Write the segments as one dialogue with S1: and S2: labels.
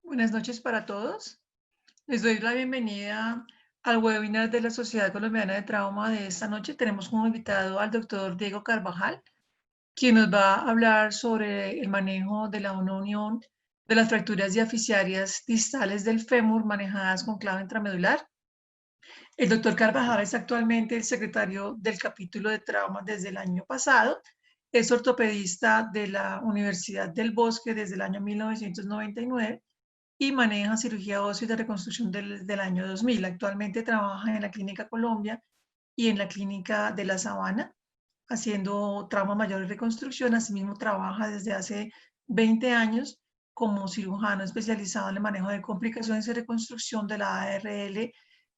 S1: Buenas noches para todos. Les doy la bienvenida al webinar de la Sociedad Colombiana de Trauma de esta noche. Tenemos como invitado al doctor Diego Carvajal, quien nos va a hablar sobre el manejo de la no unión de las fracturas diaficiarias distales del fémur manejadas con clavo intramedular. El doctor Carvajal es actualmente el secretario del capítulo de trauma desde el año pasado. Es ortopedista de la Universidad del Bosque desde el año 1999 y maneja cirugía ósea y de reconstrucción del año 2000. Actualmente trabaja en la Clínica Colombia y en la Clínica de la Sabana, haciendo trauma mayor y reconstrucción. Asimismo, trabaja desde hace 20 años como cirujano especializado en el manejo de complicaciones y reconstrucción de la ARL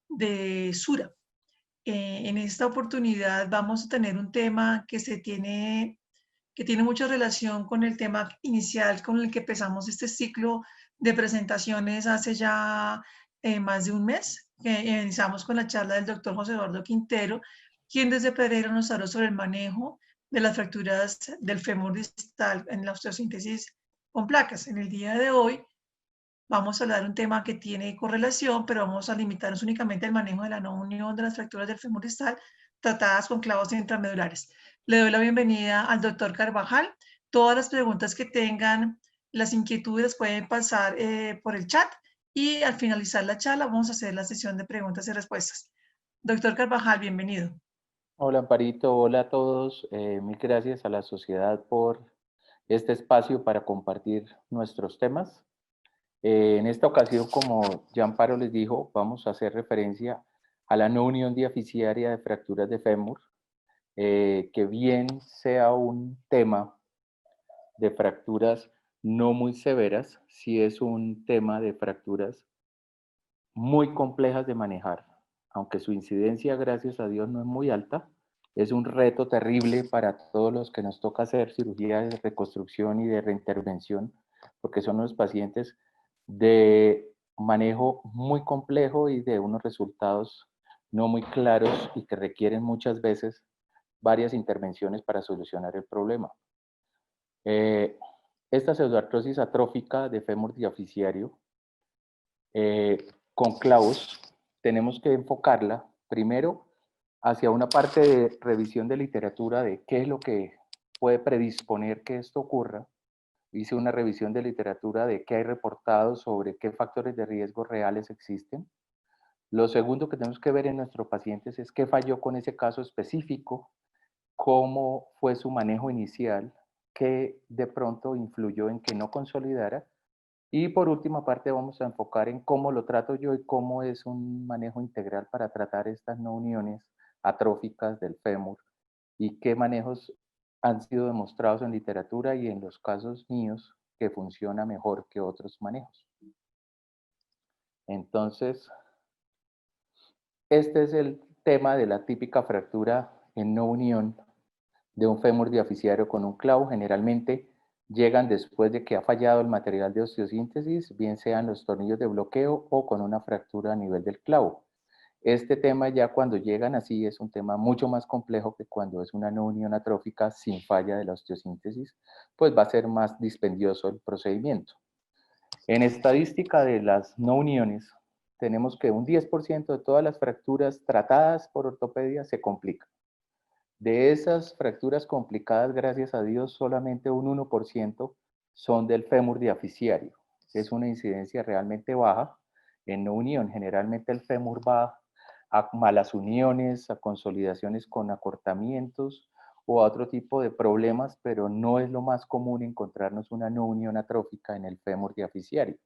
S1: de Sura. En esta oportunidad vamos a tener un tema que tiene mucha relación con el tema inicial con el que empezamos este ciclo de presentaciones hace ya más de un mes, que iniciamos con la charla del doctor José Eduardo Quintero, quien desde febrero nos habló sobre el manejo de las fracturas del fémur distal en la osteosíntesis con placas. En el día de hoy vamos a hablar de un tema que tiene correlación, pero vamos a limitarnos únicamente al manejo de la no unión de las fracturas del fémur distal tratadas con clavos intramedulares. Le doy la bienvenida al doctor Carvajal. Todas las preguntas que tengan, las inquietudes pueden pasar por el chat y al finalizar la charla vamos a hacer la sesión de preguntas y respuestas. Doctor Carvajal, bienvenido.
S2: Hola Amparito, hola a todos. Mil gracias a la sociedad por este espacio para compartir nuestros temas. En esta ocasión, como ya Amparo les dijo, vamos a hacer referencia a la no unión diaficiaria de fracturas de fémur, que bien sea un tema de fracturas no muy severas, sí es un tema de fracturas muy complejas de manejar, aunque su incidencia, gracias a Dios, no es muy alta. Es un reto terrible para todos los que nos toca hacer cirugía de reconstrucción y de reintervención, porque son los pacientes de manejo muy complejo y de unos resultados no muy claros y que requieren muchas veces varias intervenciones para solucionar el problema. Eh, esta pseudoartrosis atrófica de fémur diaficiario con clavos, tenemos que enfocarla primero hacia una parte de revisión de literatura de qué es lo que puede predisponer que esto ocurra. Hice una revisión de literatura de qué hay reportado sobre qué factores de riesgo reales existen. Lo segundo que tenemos que ver en nuestros pacientes es qué falló con ese caso específico, cómo fue su manejo inicial, qué de pronto influyó en que no consolidara. Y por última parte vamos a enfocar en cómo lo trato yo y cómo es un manejo integral para tratar estas no uniones atróficas del fémur y qué manejos han sido demostrados en literatura y en los casos míos que funciona mejor que otros manejos. Entonces, este es el tema de la típica fractura en no unión de un fémur diaficiario con un clavo. Generalmente llegan después de que ha fallado el material de osteosíntesis, bien sean los tornillos de bloqueo o con una fractura a nivel del clavo. Este tema ya cuando llegan así es un tema mucho más complejo que cuando es una no unión atrófica sin falla de la osteosíntesis, pues va a ser más dispendioso el procedimiento. En estadística de las no uniones, tenemos que un 10% de todas las fracturas tratadas por ortopedia se complican. De esas fracturas complicadas, gracias a Dios, solamente un 1% son del fémur diaficiario. Es una incidencia realmente baja en no unión. Generalmente el fémur va a malas uniones, a consolidaciones con acortamientos o a otro tipo de problemas, pero no es lo más común encontrarnos una no unión atrófica en el fémur diaficiario.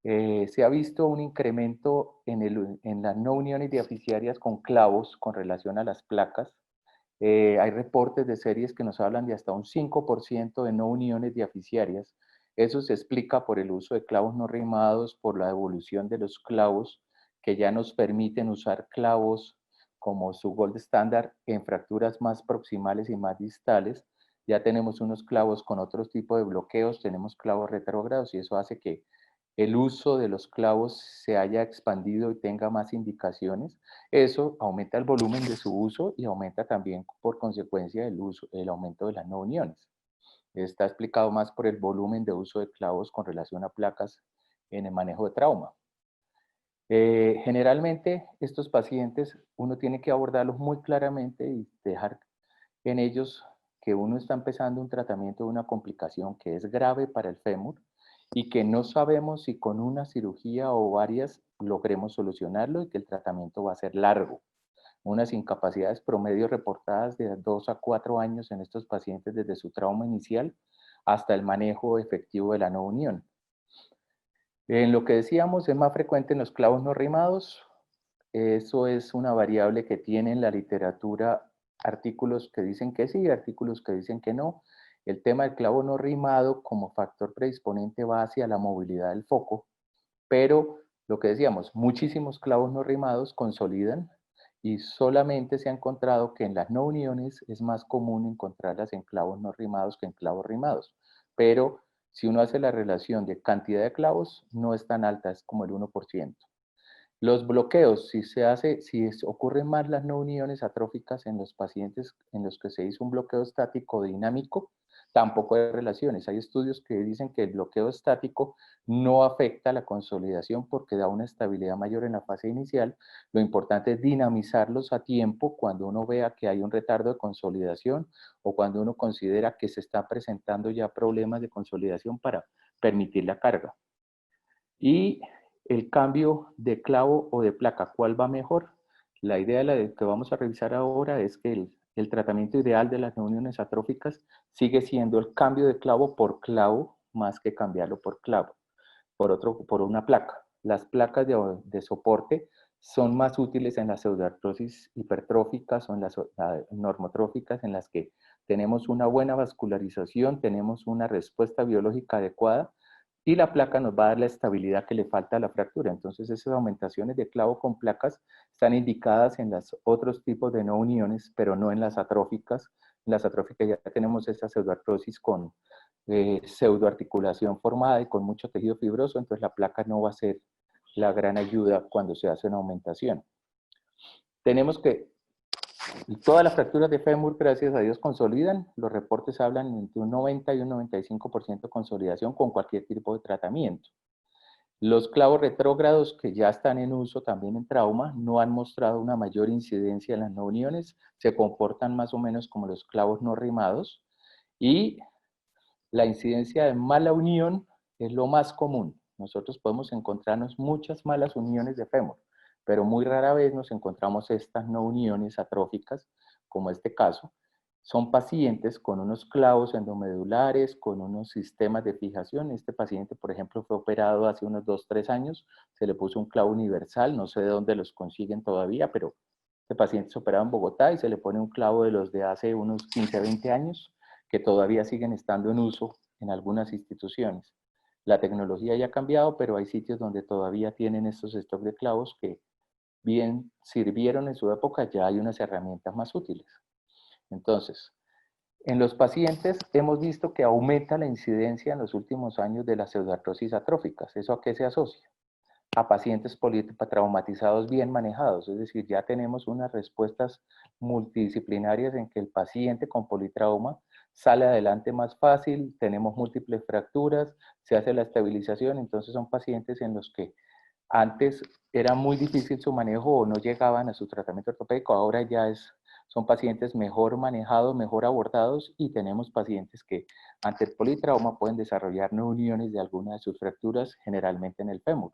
S2: Se ha visto un incremento en las no uniones diaficiarias con clavos con relación a las placas. Hay reportes de series que nos hablan de hasta un 5% de no uniones diaficiarias. Eso se explica por el uso de clavos no rimados, por la evolución de los clavos que ya nos permiten usar clavos como su gold estándar en fracturas más proximales y más distales. Ya tenemos unos clavos con otros tipos de bloqueos, tenemos clavos retrógrados y eso hace que el uso de los clavos se haya expandido y tenga más indicaciones. Eso aumenta el volumen de su uso y aumenta también por consecuencia el aumento de las no uniones. Está explicado más por el volumen de uso de clavos con relación a placas en el manejo de trauma. Generalmente estos pacientes uno tiene que abordarlos muy claramente y dejar en ellos que uno está empezando un tratamiento de una complicación que es grave para el fémur y que no sabemos si con una cirugía o varias logremos solucionarlo y que el tratamiento va a ser largo. Unas incapacidades promedio reportadas de 2 a 4 años en estos pacientes desde su trauma inicial hasta el manejo efectivo de la no unión. En lo que decíamos, es más frecuente en los clavos no rimados. Eso es una variable que tiene en la literatura artículos que dicen que sí, artículos que dicen que no. El tema del clavo no rimado como factor predisponente va hacia la movilidad del foco, pero lo que decíamos, muchísimos clavos no rimados consolidan y solamente se ha encontrado que en las no uniones es más común encontrarlas en clavos no rimados que en clavos rimados. Pero si uno hace la relación de cantidad de clavos, no es tan alta, es como el 1%. Los bloqueos, si ocurren más las no uniones atróficas en los pacientes en los que se hizo un bloqueo estático dinámico, tampoco hay relaciones. Hay estudios que dicen que el bloqueo estático no afecta la consolidación porque da una estabilidad mayor en la fase inicial. Lo importante es dinamizarlos a tiempo cuando uno vea que hay un retardo de consolidación o cuando uno considera que se está presentando ya problemas de consolidación para permitir la carga. Y el cambio de clavo o de placa, ¿cuál va mejor? La idea de la que vamos a revisar ahora es que el tratamiento ideal de las uniones atróficas sigue siendo el cambio de clavo por clavo más que cambiarlo por clavo, por una placa. Las placas de soporte son más útiles en las pseudoartrosis hipertróficas o en las normotróficas en las que tenemos una buena vascularización, tenemos una respuesta biológica adecuada y la placa nos va a dar la estabilidad que le falta a la fractura. Entonces esas aumentaciones de clavo con placas están indicadas en los otros tipos de no uniones, pero no en las atróficas. En las atróficas ya tenemos esta pseudoartrosis con pseudoarticulación formada y con mucho tejido fibroso, entonces la placa no va a ser la gran ayuda cuando se hace una aumentación. Tenemos que todas las fracturas de fémur, gracias a Dios, consolidan. Los reportes hablan entre un 90 y un 95% de consolidación con cualquier tipo de tratamiento. Los clavos retrógrados que ya están en uso también en trauma no han mostrado una mayor incidencia en las no uniones, se comportan más o menos como los clavos no rimados y la incidencia de mala unión es lo más común. Nosotros podemos encontrarnos muchas malas uniones de fémur, pero muy rara vez nos encontramos estas no uniones atróficas, como este caso. Son pacientes con unos clavos endomedulares, con unos sistemas de fijación. Este paciente, por ejemplo, fue operado hace unos 2-3 años, se le puso un clavo universal, no sé de dónde los consiguen todavía, pero este paciente se operado en Bogotá y se le pone un clavo de los de hace unos 15-20 años, que todavía siguen estando en uso en algunas instituciones. La tecnología ya ha cambiado, pero hay sitios donde todavía tienen estos stocks de clavos que bien sirvieron en su época, ya hay unas herramientas más útiles. Entonces, en los pacientes hemos visto que aumenta la incidencia en los últimos años de las pseudoartrosis atróficas. ¿Eso a qué se asocia? A pacientes politraumatizados bien manejados, es decir, ya tenemos unas respuestas multidisciplinarias en que el paciente con politrauma sale adelante más fácil, tenemos múltiples fracturas, se hace la estabilización, entonces son pacientes en los que antes era muy difícil su manejo o no llegaban a su tratamiento ortopédico, ahora ya son pacientes mejor manejados, mejor abordados y tenemos pacientes que ante el politrauma pueden desarrollar no uniones de alguna de sus fracturas, generalmente en el fémur.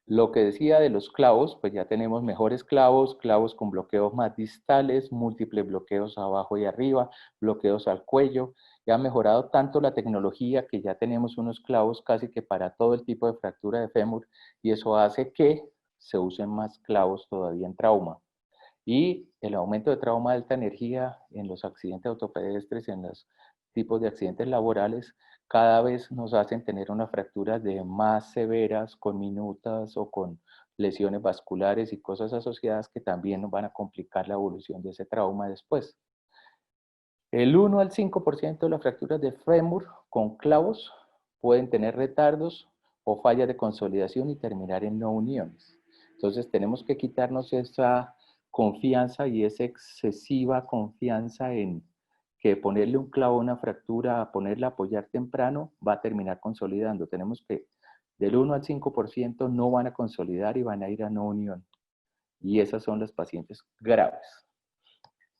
S2: Lo que decía de los clavos, pues ya tenemos mejores clavos, clavos con bloqueos más distales, múltiples bloqueos abajo y arriba, bloqueos al cuello. Ya ha mejorado tanto la tecnología que ya tenemos unos clavos casi que para todo el tipo de fractura de fémur y eso hace que se usen más clavos todavía en trauma. Y el aumento de trauma de alta energía en los accidentes autopedestres, en los tipos de accidentes laborales, cada vez nos hacen tener unas fracturas de más severas, con minutas o con lesiones vasculares y cosas asociadas que también nos van a complicar la evolución de ese trauma después. El 1 al 5% de las fracturas de fémur con clavos pueden tener retardos o fallas de consolidación y terminar en no uniones. Entonces tenemos que quitarnos esa confianza y esa excesiva confianza en que ponerle un clavo a una fractura, ponerla a apoyar temprano, va a terminar consolidando. Tenemos que Del 1 al 5% no van a consolidar y van a ir a no unión. Y esas son los pacientes graves.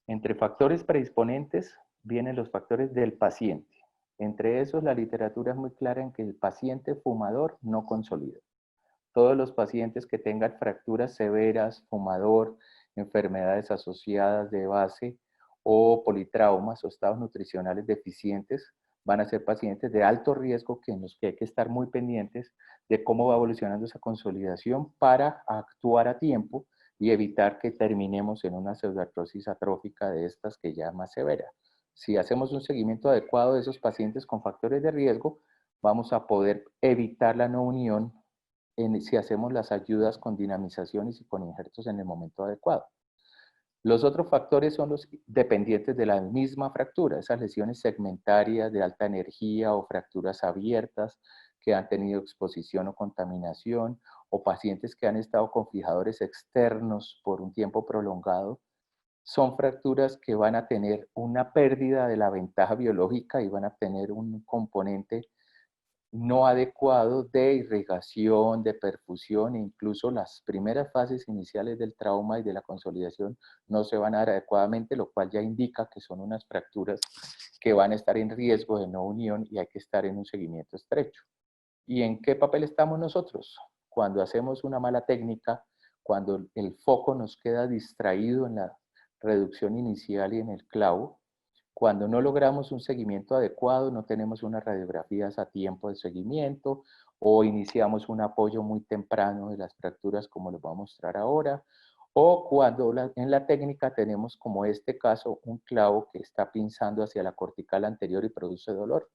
S2: Entre factores predisponentes vienen los factores del paciente. Entre esos, la literatura es muy clara en que el paciente fumador no consolida. Todos los pacientes que tengan fracturas severas, fumador, enfermedades asociadas de base o politraumas o estados nutricionales deficientes van a ser pacientes de alto riesgo en los que hay que estar muy pendientes de cómo va evolucionando esa consolidación para actuar a tiempo y evitar que terminemos en una pseudoartrosis atrófica de estas que ya es más severa. Si hacemos un seguimiento adecuado de esos pacientes con factores de riesgo, vamos a poder evitar la no unión si hacemos las ayudas con dinamizaciones y con injertos en el momento adecuado. Los otros factores son los dependientes de la misma fractura, esas lesiones segmentarias de alta energía o fracturas abiertas que han tenido exposición o contaminación, o pacientes que han estado con fijadores externos por un tiempo prolongado. Son fracturas que van a tener una pérdida de la ventaja biológica y van a tener un componente no adecuado de irrigación, de perfusión, e incluso las primeras fases iniciales del trauma y de la consolidación no se van a dar adecuadamente, lo cual ya indica que son unas fracturas que van a estar en riesgo de no unión y hay que estar en un seguimiento estrecho. ¿Y en qué papel estamos nosotros? Cuando hacemos una mala técnica, cuando el foco nos queda distraído en la reducción inicial y en el clavo, cuando no logramos un seguimiento adecuado, no tenemos unas radiografías a tiempo de seguimiento o iniciamos un apoyo muy temprano de las fracturas como les voy a mostrar ahora, o cuando en la técnica tenemos como este caso un clavo que está pinzando hacia la cortical anterior y produce dolor.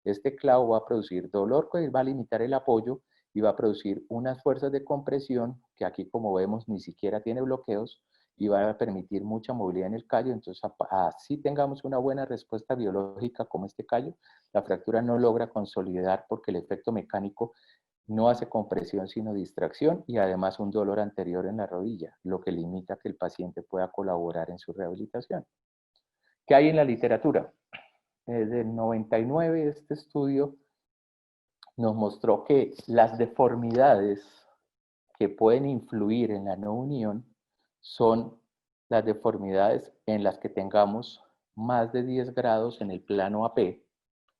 S2: Este clavo va a producir dolor que va a limitar el apoyo y va a producir unas fuerzas de compresión que aquí como vemos ni siquiera tiene bloqueos y va a permitir mucha movilidad en el callo. Entonces así tengamos una buena respuesta biológica como este callo, la fractura no logra consolidar porque el efecto mecánico no hace compresión sino distracción y además un dolor anterior en la rodilla, lo que limita que el paciente pueda colaborar en su rehabilitación. ¿Qué hay en la literatura? Desde el 99 este estudio nos mostró que las deformidades que pueden influir en la no unión son las deformidades en las que tengamos más de 10 grados en el plano AP,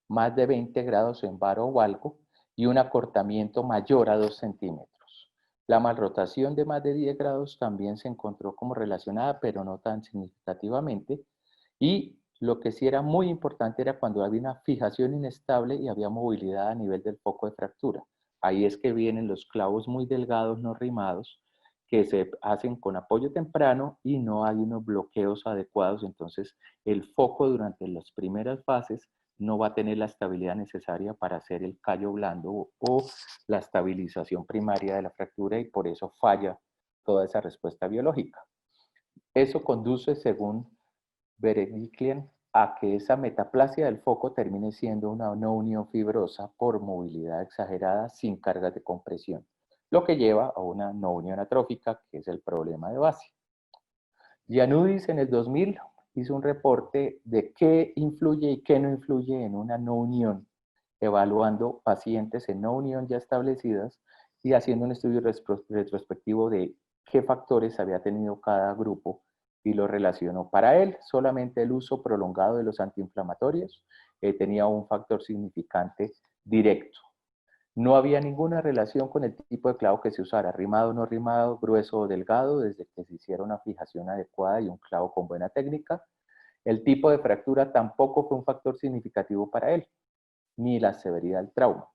S2: más de 20 grados en varo o valgo y un acortamiento mayor a 2 centímetros. La malrotación de más de 10 grados también se encontró como relacionada, pero no tan significativamente. Y lo que sí era muy importante era cuando había una fijación inestable y había movilidad a nivel del foco de fractura. Ahí es que vienen los clavos muy delgados, no rimados, que se hacen con apoyo temprano y no hay unos bloqueos adecuados. Entonces, el foco durante las primeras fases no va a tener la estabilidad necesaria para hacer el callo blando o la estabilización primaria de la fractura y por eso falla toda esa respuesta biológica. Eso conduce, según Bereniklian, a que esa metaplasia del foco termine siendo una no unión fibrosa por movilidad exagerada sin cargas de compresión, lo que lleva a una no unión atrófica, que es el problema de base. Giannudis en el 2000 hizo un reporte de qué influye y qué no influye en una no unión, evaluando pacientes en no unión ya establecidas y haciendo un estudio retrospectivo de qué factores había tenido cada grupo y lo relacionó. Para él, solamente el uso prolongado de los antiinflamatorios tenía un factor significante directo. No había ninguna relación con el tipo de clavo que se usara, rimado o no rimado, grueso o delgado, desde que se hiciera una fijación adecuada y un clavo con buena técnica. El tipo de fractura tampoco fue un factor significativo para él, ni la severidad del trauma.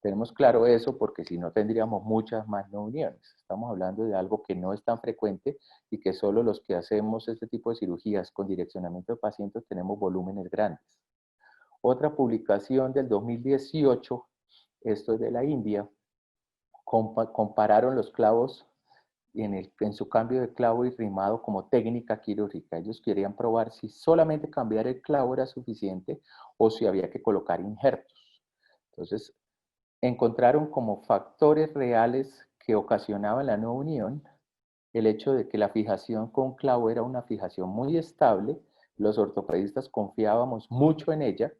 S2: Tenemos claro eso porque si no tendríamos muchas más no uniones. Estamos hablando de algo que no es tan frecuente y que solo los que hacemos este tipo de cirugías con direccionamiento de pacientes tenemos volúmenes grandes. Otra publicación del 2018, esto es de la India, compararon los clavos en su cambio de clavo y rimado como técnica quirúrgica. Ellos querían probar si solamente cambiar el clavo era suficiente o si había que colocar injertos. Entonces, encontraron como factores reales que ocasionaban la no unión el hecho de que la fijación con clavo era una fijación muy estable, los ortopedistas confiábamos mucho en ella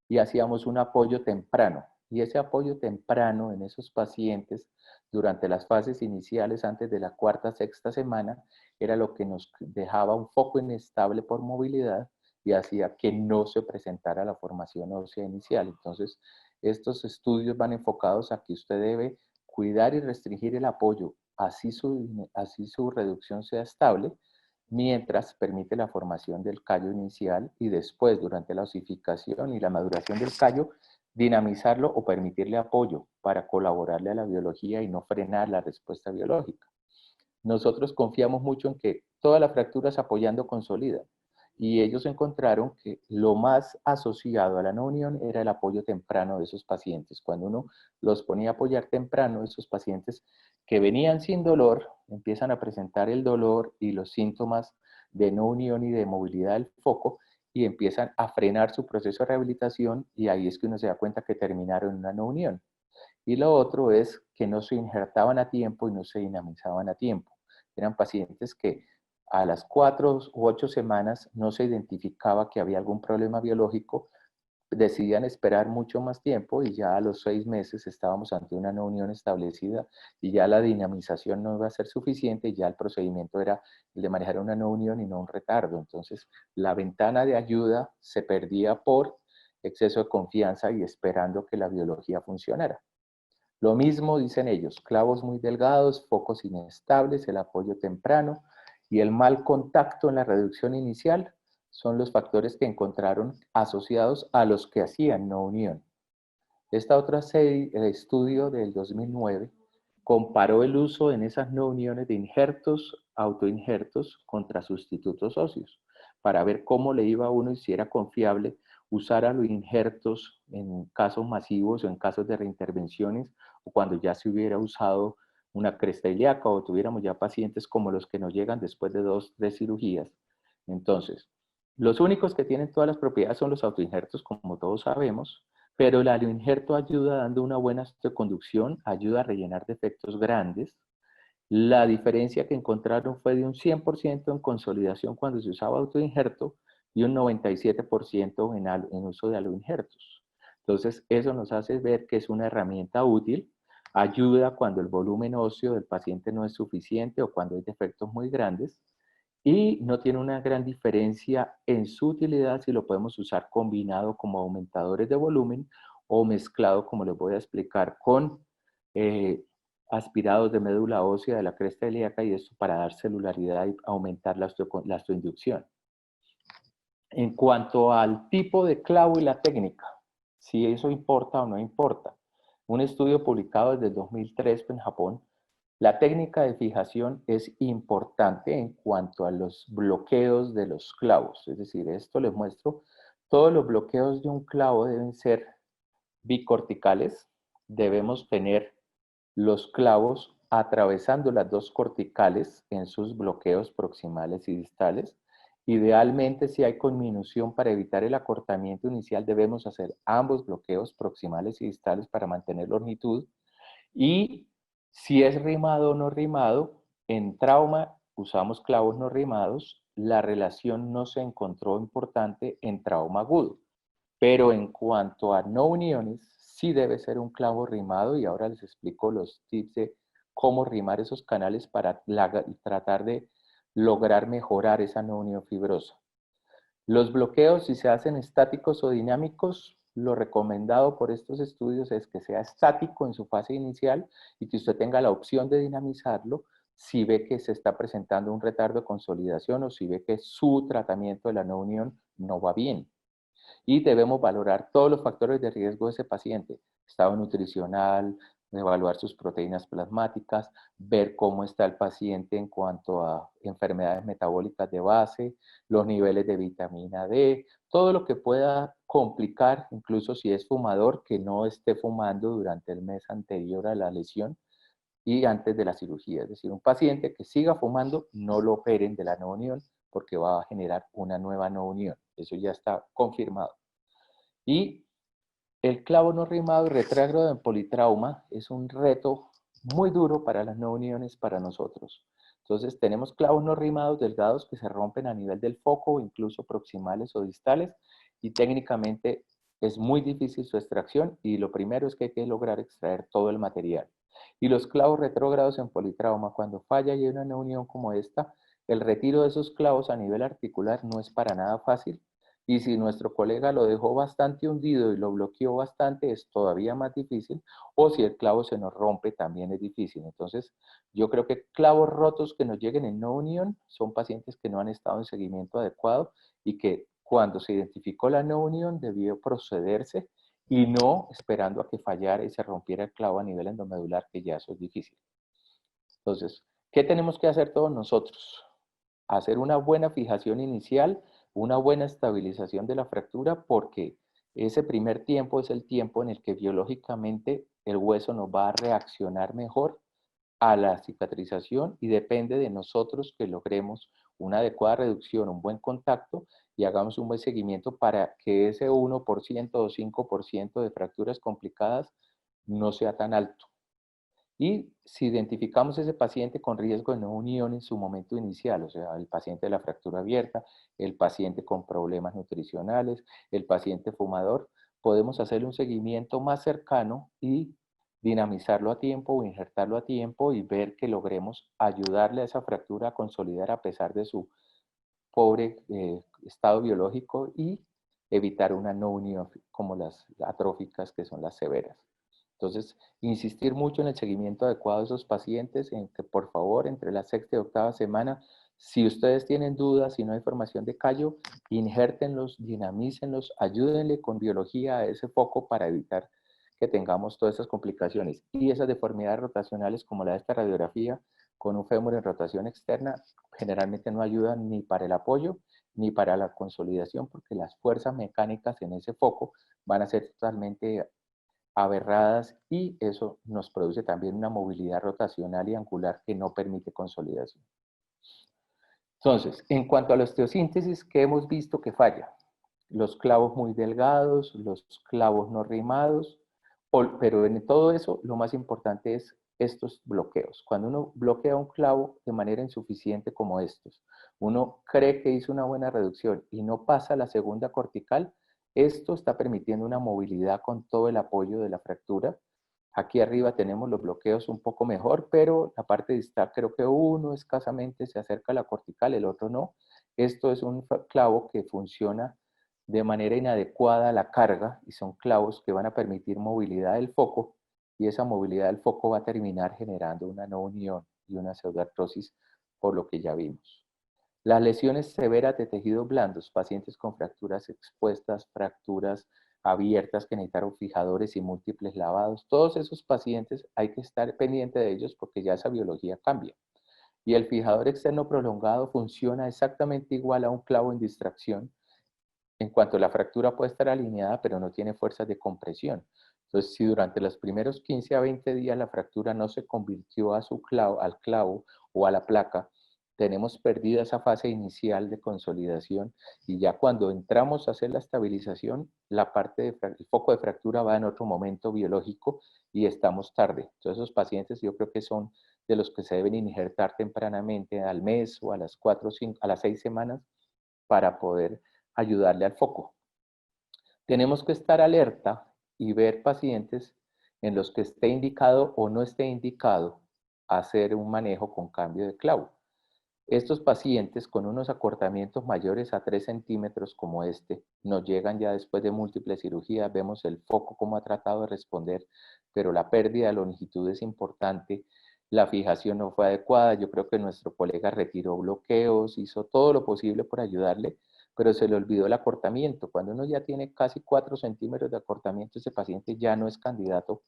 S2: y hacíamos un apoyo temprano. Y ese apoyo temprano en esos pacientes durante las fases iniciales antes de la cuarta, sexta semana era lo que nos dejaba un foco inestable por movilidad y hacía que no se presentara la formación ósea inicial. Entonces, estos estudios van enfocados a que usted debe cuidar y restringir el apoyo, así su reducción sea estable, mientras permite la formación del callo inicial y después, durante la osificación y la maduración del callo, dinamizarlo o permitirle apoyo para colaborarle a la biología y no frenar la respuesta biológica. Nosotros confiamos mucho en que todas las fracturas apoyando consolidan y ellos encontraron que lo más asociado a la no unión era el apoyo temprano de esos pacientes. Cuando uno los ponía a apoyar temprano, esos pacientes que venían sin dolor empiezan a presentar el dolor y los síntomas de no unión y de movilidad del foco y empiezan a frenar su proceso de rehabilitación y ahí es que uno se da cuenta que terminaron en una no unión. Y lo otro es que no se injertaban a tiempo y no se dinamizaban a tiempo. Eran pacientes que a las 4 u 8 semanas no se identificaba que había algún problema biológico, decidían esperar mucho más tiempo y ya a los 6 meses estábamos ante una no unión establecida y ya la dinamización no iba a ser suficiente y ya el procedimiento era el de manejar una no unión y no un retardo. Entonces, la ventana de ayuda se perdía por exceso de confianza y esperando que la biología funcionara. Lo mismo dicen ellos, clavos muy delgados, focos inestables, el apoyo temprano y el mal contacto en la reducción inicial son los factores que encontraron asociados a los que hacían no unión. Esta otra serie, el estudio del 2009, comparó el uso en esas no uniones de injertos, autoinjertos contra sustitutos óseos, para ver cómo le iba a uno y si era confiable usar a los injertos en casos masivos o en casos de reintervenciones o cuando ya se hubiera usado una cresta ilíaca o tuviéramos ya pacientes como los que nos llegan después de 2, 3 cirugías. Entonces, los únicos que tienen todas las propiedades son los autoinjertos, como todos sabemos, pero el aloinjerto ayuda dando una buena osteoconducción, ayuda a rellenar defectos grandes. La diferencia que encontraron fue de un 100% en consolidación cuando se usaba autoinjerto y un 97% en uso de aloinjertos. Entonces, eso nos hace ver que es una herramienta útil, ayuda cuando el volumen óseo del paciente no es suficiente o cuando hay defectos muy grandes, y no tiene una gran diferencia en su utilidad si lo podemos usar combinado como aumentadores de volumen o mezclado, como les voy a explicar, con eh, aspirados de médula ósea de la cresta ilíaca y esto para dar celularidad y aumentar la osteoinducción. En cuanto al tipo de clavo y la técnica, si eso importa o no importa, un estudio publicado desde el 2003 en Japón, la técnica de fijación es importante en cuanto a los bloqueos de los clavos. Es decir, esto les muestro, todos los bloqueos de un clavo deben ser bicorticales. Debemos tener los clavos atravesando las dos corticales en sus bloqueos proximales y distales. Idealmente, si hay conminución para evitar el acortamiento inicial, debemos hacer ambos bloqueos proximales y distales para mantener longitud. Y si es rimado o no rimado, en trauma usamos clavos no rimados, la relación no se encontró importante en trauma agudo. Pero en cuanto a no uniones, sí debe ser un clavo rimado y ahora les explico los tips de cómo rimar esos canales para tratar de lograr mejorar esa no unión fibrosa. Los bloqueos, si se hacen estáticos o dinámicos, lo recomendado por estos estudios es que sea estático en su fase inicial y que usted tenga la opción de dinamizarlo si ve que se está presentando un retardo de consolidación o si ve que su tratamiento de la no unión no va bien. Y debemos valorar todos los factores de riesgo de ese paciente, estado nutricional, evaluar sus proteínas plasmáticas, ver cómo está el paciente en cuanto a enfermedades metabólicas de base, los niveles de vitamina D, todo lo que pueda complicar, incluso si es fumador, que no esté fumando durante el mes anterior a la lesión y antes de la cirugía. Es decir, un paciente que siga fumando, no lo operen de la no unión porque va a generar una nueva no unión. Eso ya está confirmado. Y el clavo no rimado y retrágrado en politrauma es un reto muy duro para las no uniones para nosotros. Entonces tenemos clavos no rimados delgados que se rompen a nivel del foco o incluso proximales o distales y técnicamente Es muy difícil su extracción y lo primero es que hay que lograr extraer todo el material. Y los clavos retrógrados en politrauma, cuando falla y hay una unión como esta, el retiro de esos clavos a nivel articular no es para nada fácil. Y si nuestro colega lo dejó bastante hundido y lo bloqueó bastante, es todavía más difícil. O si el clavo se nos rompe, también es difícil. Entonces, yo creo que clavos rotos que nos lleguen en no unión son pacientes que no han estado en seguimiento adecuado y que cuando se identificó la no unión debió procederse y no esperando a que fallara y se rompiera el clavo a nivel endomedular, que ya eso es difícil. Entonces, ¿qué tenemos que hacer todos nosotros? Hacer una buena fijación inicial, una buena estabilización de la fractura, porque ese primer tiempo es el tiempo en el que biológicamente el hueso nos va a reaccionar mejor a la cicatrización y depende de nosotros que logremos una adecuada reducción, un buen contacto y hagamos un buen seguimiento para que ese 1% o 5% de fracturas complicadas no sea tan alto. Y si identificamos ese paciente con riesgo de no unión en su momento inicial, o sea, el paciente de la fractura abierta, el paciente con problemas nutricionales, el paciente fumador, podemos hacerle un seguimiento más cercano y dinamizarlo a tiempo o injertarlo a tiempo y ver que logremos ayudarle a esa fractura a consolidar a pesar de su pobre estado biológico y evitar una no unión como las atróficas que son las severas. Entonces, insistir mucho en el seguimiento adecuado de esos pacientes, en que por favor, entre la sexta y octava semana, si ustedes tienen dudas, si no hay formación de callo, injértenlos, dinamícenlos, ayúdenle con biología a ese foco para evitar que tengamos todas esas complicaciones. Y esas deformidades rotacionales como la de esta radiografía, con un fémur en rotación externa, generalmente no ayudan ni para el apoyo ni para la consolidación, porque las fuerzas mecánicas en ese foco van a ser totalmente aberradas y eso nos produce también una movilidad rotacional y angular que no permite consolidación. Entonces, en cuanto a la osteosíntesis, ¿qué hemos visto que falla? Los clavos muy delgados, los clavos no rimados, pero en todo eso lo más importante es estos bloqueos. Cuando uno bloquea un clavo de manera insuficiente como estos, uno cree que hizo una buena reducción y no pasa la segunda cortical, esto está permitiendo una movilidad con todo el apoyo de la fractura. Aquí arriba tenemos los bloqueos un poco mejor, pero la parte distal creo que uno escasamente se acerca a la cortical, el otro no. Esto es un clavo que funciona de manera inadecuada a la carga y son clavos que van a permitir movilidad del foco y esa movilidad del foco va a terminar generando una no unión y una pseudoartrosis por lo que ya vimos. Las lesiones severas de tejidos blandos, pacientes con fracturas expuestas, fracturas abiertas que necesitaron fijadores y múltiples lavados, todos esos pacientes hay que estar pendiente de ellos porque ya esa biología cambia. Y el fijador externo prolongado funciona exactamente igual a un clavo en distracción, en cuanto la fractura puede estar alineada, pero no tiene fuerzas de compresión. Entonces, si durante los primeros 15 a 20 días la fractura no se convirtió a su clavo, al clavo o a la placa, tenemos perdida esa fase inicial de consolidación y ya cuando entramos a hacer la estabilización, la parte el foco de fractura va en otro momento biológico y estamos tarde. Entonces, esos pacientes yo creo que son de los que se deben injertar tempranamente al mes o a las 4, 5, a las 6 semanas para poder ayudarle al foco. Tenemos que estar alerta y ver pacientes en los que esté indicado o no esté indicado hacer un manejo con cambio de clavo. Estos pacientes con unos acortamientos mayores a 3 centímetros como este nos llegan ya después de múltiples cirugías, vemos el foco cómo ha tratado de responder, pero la pérdida de longitud es importante, la fijación no fue adecuada, yo creo que nuestro colega retiró bloqueos, hizo todo lo posible por ayudarle, pero se le olvidó el acortamiento. Cuando uno ya tiene casi 4 centímetros de acortamiento, ese paciente ya no es candidato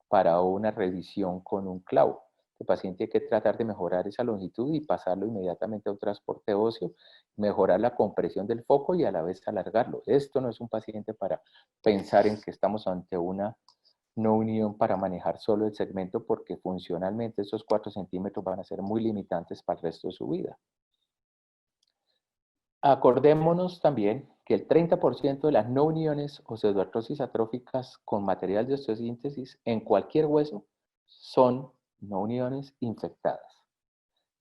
S2: para una revisión con un clavo. El paciente hay que tratar de mejorar esa longitud y pasarlo inmediatamente a un transporte óseo, mejorar la compresión del foco y a la vez alargarlo. Esto no es un paciente para pensar en que estamos ante una no unión para manejar solo el segmento porque funcionalmente esos 4 centímetros van a ser muy limitantes para el resto de su vida. Acordémonos también que el 30% de las no uniones o pseudoartrosis atróficas con material de osteosíntesis en cualquier hueso son no uniones infectadas.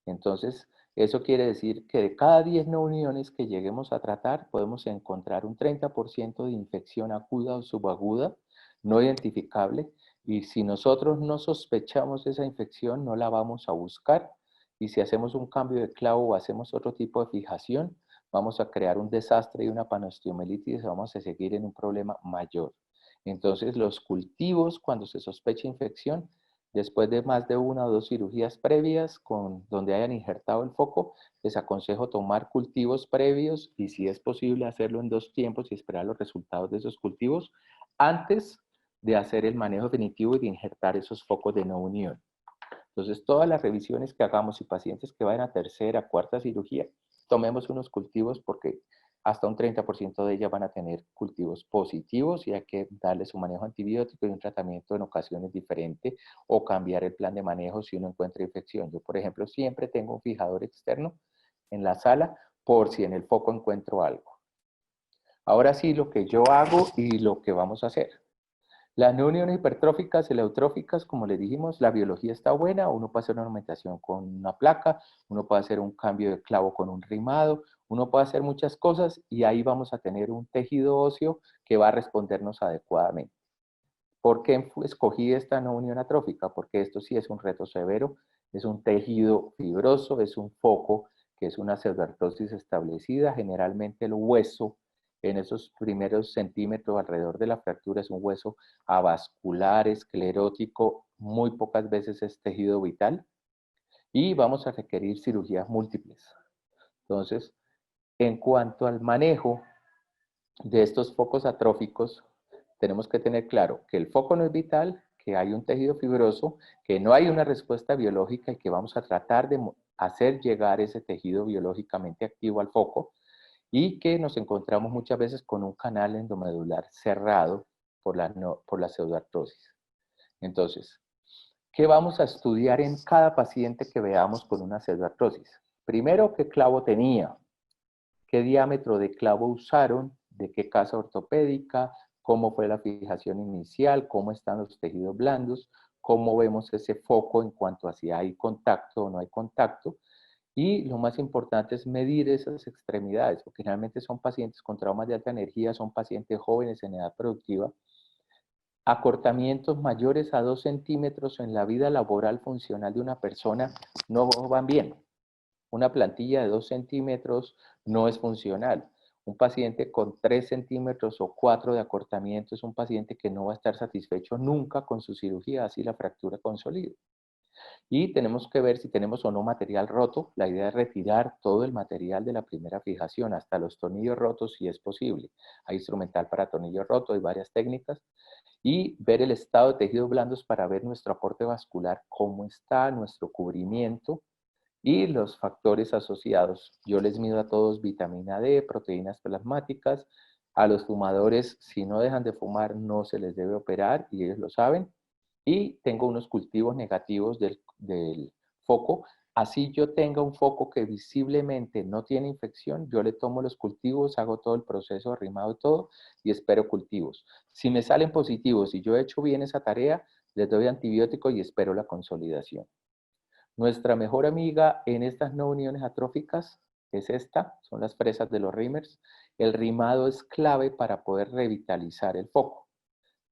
S2: Entonces, Eso quiere decir que de cada 10 no uniones que lleguemos a tratar, podemos encontrar un 30% de infección aguda o subaguda, no identificable, y si nosotros no sospechamos esa infección, no la vamos a buscar, y si hacemos un cambio de clavo o hacemos otro tipo de fijación, vamos a crear un desastre y una panosteomielitis y vamos a seguir en un problema mayor. Entonces, los cultivos, cuando se sospecha infección, después de más de una o dos cirugías previas donde hayan injertado el foco, les aconsejo tomar cultivos previos y si es posible hacerlo en 2 tiempos y esperar los resultados de esos cultivos antes de hacer el manejo definitivo y de injertar esos focos de no unión. Entonces, todas las revisiones que hagamos y pacientes que vayan a tercera, cuarta cirugía, tomemos unos cultivos porque hasta un 30% de ellas van a tener cultivos positivos y hay que darles un manejo antibiótico y un tratamiento en ocasiones diferente o cambiar el plan de manejo si uno encuentra infección. Yo, por ejemplo, siempre tengo un fijador externo en la sala por si en el foco encuentro algo. Ahora sí, lo que yo hago y lo que vamos a hacer. Las no uniones hipertróficas y eutróficas, como les dijimos, la biología está buena, uno puede hacer una ornamentación con una placa, uno puede hacer un cambio de clavo con un rimado, uno puede hacer muchas cosas y ahí vamos a tener un tejido óseo que va a respondernos adecuadamente. ¿Por qué escogí esta no unión atrófica? Porque esto sí es un reto severo, es un tejido fibroso, es un foco que es una pseudoartrosis establecida, generalmente el hueso en esos primeros centímetros alrededor de la fractura es un hueso avascular, esclerótico, muy pocas veces es tejido vital y vamos a requerir cirugías múltiples. Entonces, en cuanto al manejo de estos focos atróficos, tenemos que tener claro que el foco no es vital, que hay un tejido fibroso, que no hay una respuesta biológica y que vamos a tratar de hacer llegar ese tejido biológicamente activo al foco y que nos encontramos muchas veces con un canal endomedular cerrado por la pseudoartrosis. Entonces, ¿qué vamos a estudiar en cada paciente que veamos con una pseudoartrosis? Primero, ¿qué clavo tenía? ¿Qué diámetro de clavo usaron? ¿De qué casa ortopédica? ¿Cómo fue la fijación inicial? ¿Cómo están los tejidos blandos? ¿Cómo vemos ese foco en cuanto a si hay contacto o no hay contacto? Y lo más importante es medir esas extremidades, porque generalmente son pacientes con traumas de alta energía, son pacientes jóvenes en edad productiva. Acortamientos mayores a 2 centímetros en la vida laboral funcional de una persona no van bien. Una plantilla de 2 centímetros no es funcional. Un paciente con 3 centímetros o 4 de acortamiento es un paciente que no va a estar satisfecho nunca con su cirugía, así la fractura consolide. Y tenemos que ver si tenemos o no material roto. La idea es retirar todo el material de la primera fijación, hasta los tornillos rotos si es posible. Hay instrumental para tornillos rotos, hay varias técnicas. Y ver el estado de tejidos blandos para ver nuestro aporte vascular, cómo está, nuestro cubrimiento y los factores asociados. Yo les mido a todos vitamina D, proteínas plasmáticas. A los fumadores, si no dejan de fumar, no se les debe operar y ellos lo saben. Y tengo unos cultivos negativos del foco. Así yo tenga un foco que visiblemente no tiene infección, yo le tomo los cultivos, hago todo el proceso arrimado y todo y espero cultivos. Si me salen positivos y yo he hecho bien esa tarea, les doy antibiótico y espero la consolidación. Nuestra mejor amiga en estas no uniones atróficas es esta, son las fresas de los rímers. El rimado es clave para poder revitalizar el foco.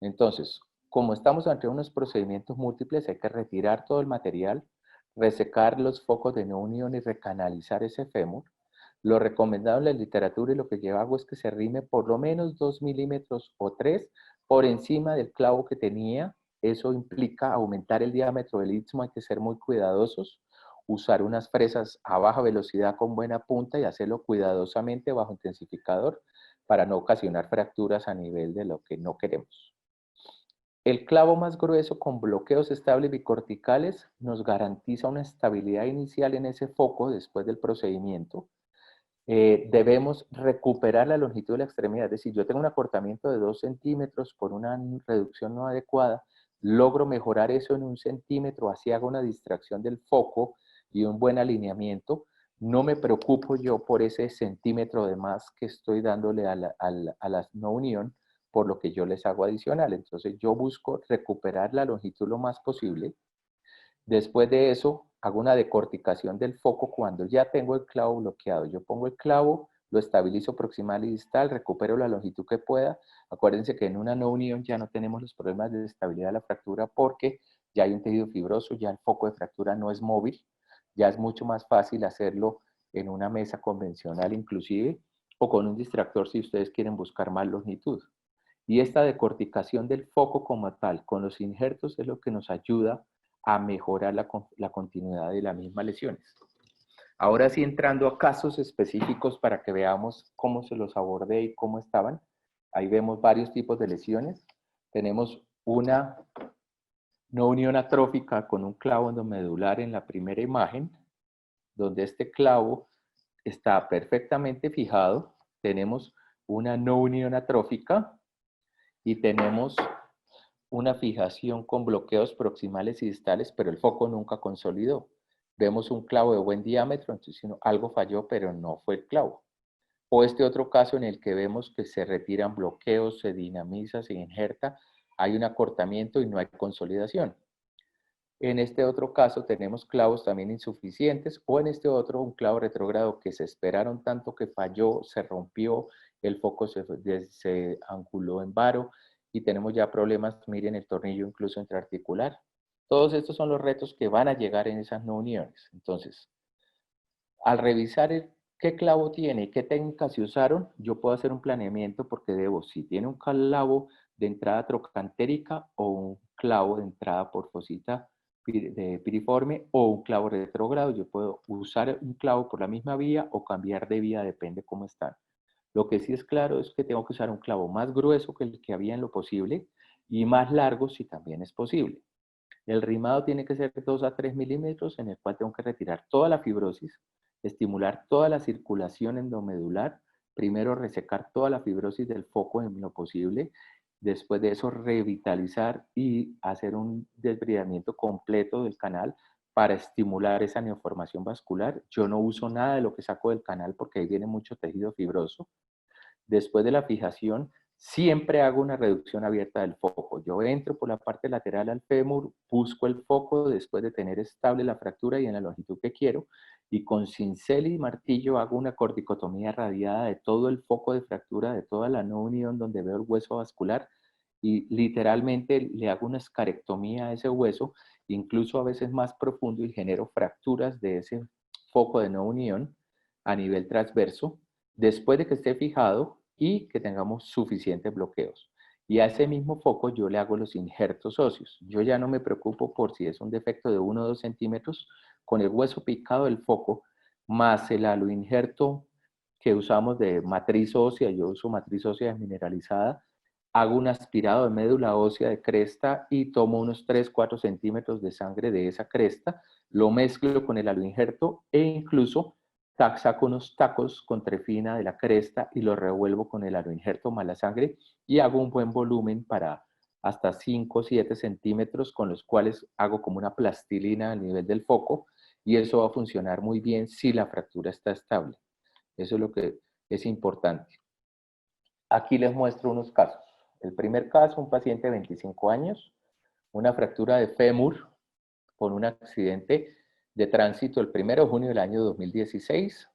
S2: Entonces, como estamos ante unos procedimientos múltiples, hay que retirar todo el material, resecar los focos de no unión y recanalizar ese fémur. Lo recomendado en la literatura y lo que yo hago es que se rime por lo menos 2 milímetros o 3 por encima del clavo que tenía. Eso implica aumentar el diámetro del istmo, hay que ser muy cuidadosos, usar unas fresas a baja velocidad con buena punta y hacerlo cuidadosamente bajo intensificador para no ocasionar fracturas a nivel de lo que no queremos. El clavo más grueso con bloqueos estables bicorticales nos garantiza una estabilidad inicial en ese foco después del procedimiento. Debemos recuperar la longitud de la extremidad, es decir, yo tengo un acortamiento de 2 centímetros por una reducción no adecuada, logro mejorar eso en 1 centímetro, así hago una distracción del foco y un buen alineamiento, no me preocupo yo por ese centímetro de más que estoy dándole a la no unión, por lo que yo les hago adicional. Entonces yo busco recuperar la longitud lo más posible. Después de eso, hago una decorticación del foco cuando ya tengo el clavo bloqueado. Yo pongo el clavo, lo estabilizo proximal y distal, recupero la longitud que pueda. Acuérdense que en una no unión ya no tenemos los problemas de estabilidad de la fractura porque ya hay un tejido fibroso, ya el foco de fractura no es móvil, ya es mucho más fácil hacerlo en una mesa convencional inclusive, o con un distractor si ustedes quieren buscar más longitud. Y esta decorticación del foco como tal, con los injertos, es lo que nos ayuda a mejorar la continuidad de las mismas lesiones. Ahora sí, entrando a casos específicos para que veamos cómo se los abordé y cómo estaban. Ahí vemos varios tipos de lesiones. Tenemos una no unión atrófica con un clavo endomedular en la primera imagen, donde este clavo está perfectamente fijado. Tenemos una no unión atrófica y tenemos una fijación con bloqueos proximales y distales, pero el foco nunca consolidó. Vemos un clavo de buen diámetro, entonces algo falló, pero no fue el clavo. O este otro caso en el que vemos que se retiran bloqueos, se dinamiza, se injerta, hay un acortamiento y no hay consolidación. En este otro caso tenemos clavos también insuficientes, o en este otro un clavo retrógrado que se esperaron tanto que falló, se rompió, el foco se anguló en varo y tenemos ya problemas, miren el tornillo incluso intraarticular. Todos estos son los retos que van a llegar en esas no uniones. Entonces, al revisar qué clavo tiene y qué técnicas se usaron, yo puedo hacer un planeamiento porque debo, si tiene un clavo de entrada trocantérica o un clavo de entrada por fosita de piriforme o un clavo retrógrado, yo puedo usar un clavo por la misma vía o cambiar de vía, depende cómo están. Lo que sí es claro es que tengo que usar un clavo más grueso que el que había en lo posible y más largo si también es posible. El rimado tiene que ser de 2 a 3 milímetros, en el cual tengo que retirar toda la fibrosis, estimular toda la circulación endomedular, primero resecar toda la fibrosis del foco en lo posible, después de eso revitalizar y hacer un desbridamiento completo del canal para estimular esa neoformación vascular. Yo no uso nada de lo que saco del canal porque ahí viene mucho tejido fibroso. Después de la fijación, siempre hago una reducción abierta del foco. Yo entro por la parte lateral al fémur, busco el foco después de tener estable la fractura y en la longitud que quiero, y con cincel y martillo hago una corticotomía radiada de todo el foco de fractura, de toda la no unión donde veo el hueso vascular, y literalmente le hago una escarectomía a ese hueso, incluso a veces más profundo, y genero fracturas de ese foco de no unión a nivel transverso, después de que esté fijado y que tengamos suficientes bloqueos. Y a ese mismo foco yo le hago los injertos óseos. Yo ya no me preocupo por si es un defecto de 1 o 2 centímetros, con el hueso picado del foco, más el aloinjerto que usamos de matriz ósea, yo uso matriz ósea desmineralizada, hago un aspirado de médula ósea de cresta y tomo unos 3-4 centímetros de sangre de esa cresta, lo mezclo con el aloinjerto e incluso saco unos tacos con trefina de la cresta y lo revuelvo con el aloinjerto más la sangre y hago un buen volumen para hasta 5 o 7 centímetros, con los cuales hago como una plastilina al nivel del foco, y eso va a funcionar muy bien si la fractura está estable. Eso es lo que es importante. Aquí les muestro unos casos. El primer caso, un paciente de 25 años, una fractura de fémur por un accidente de tránsito el 1 de junio del año 2016.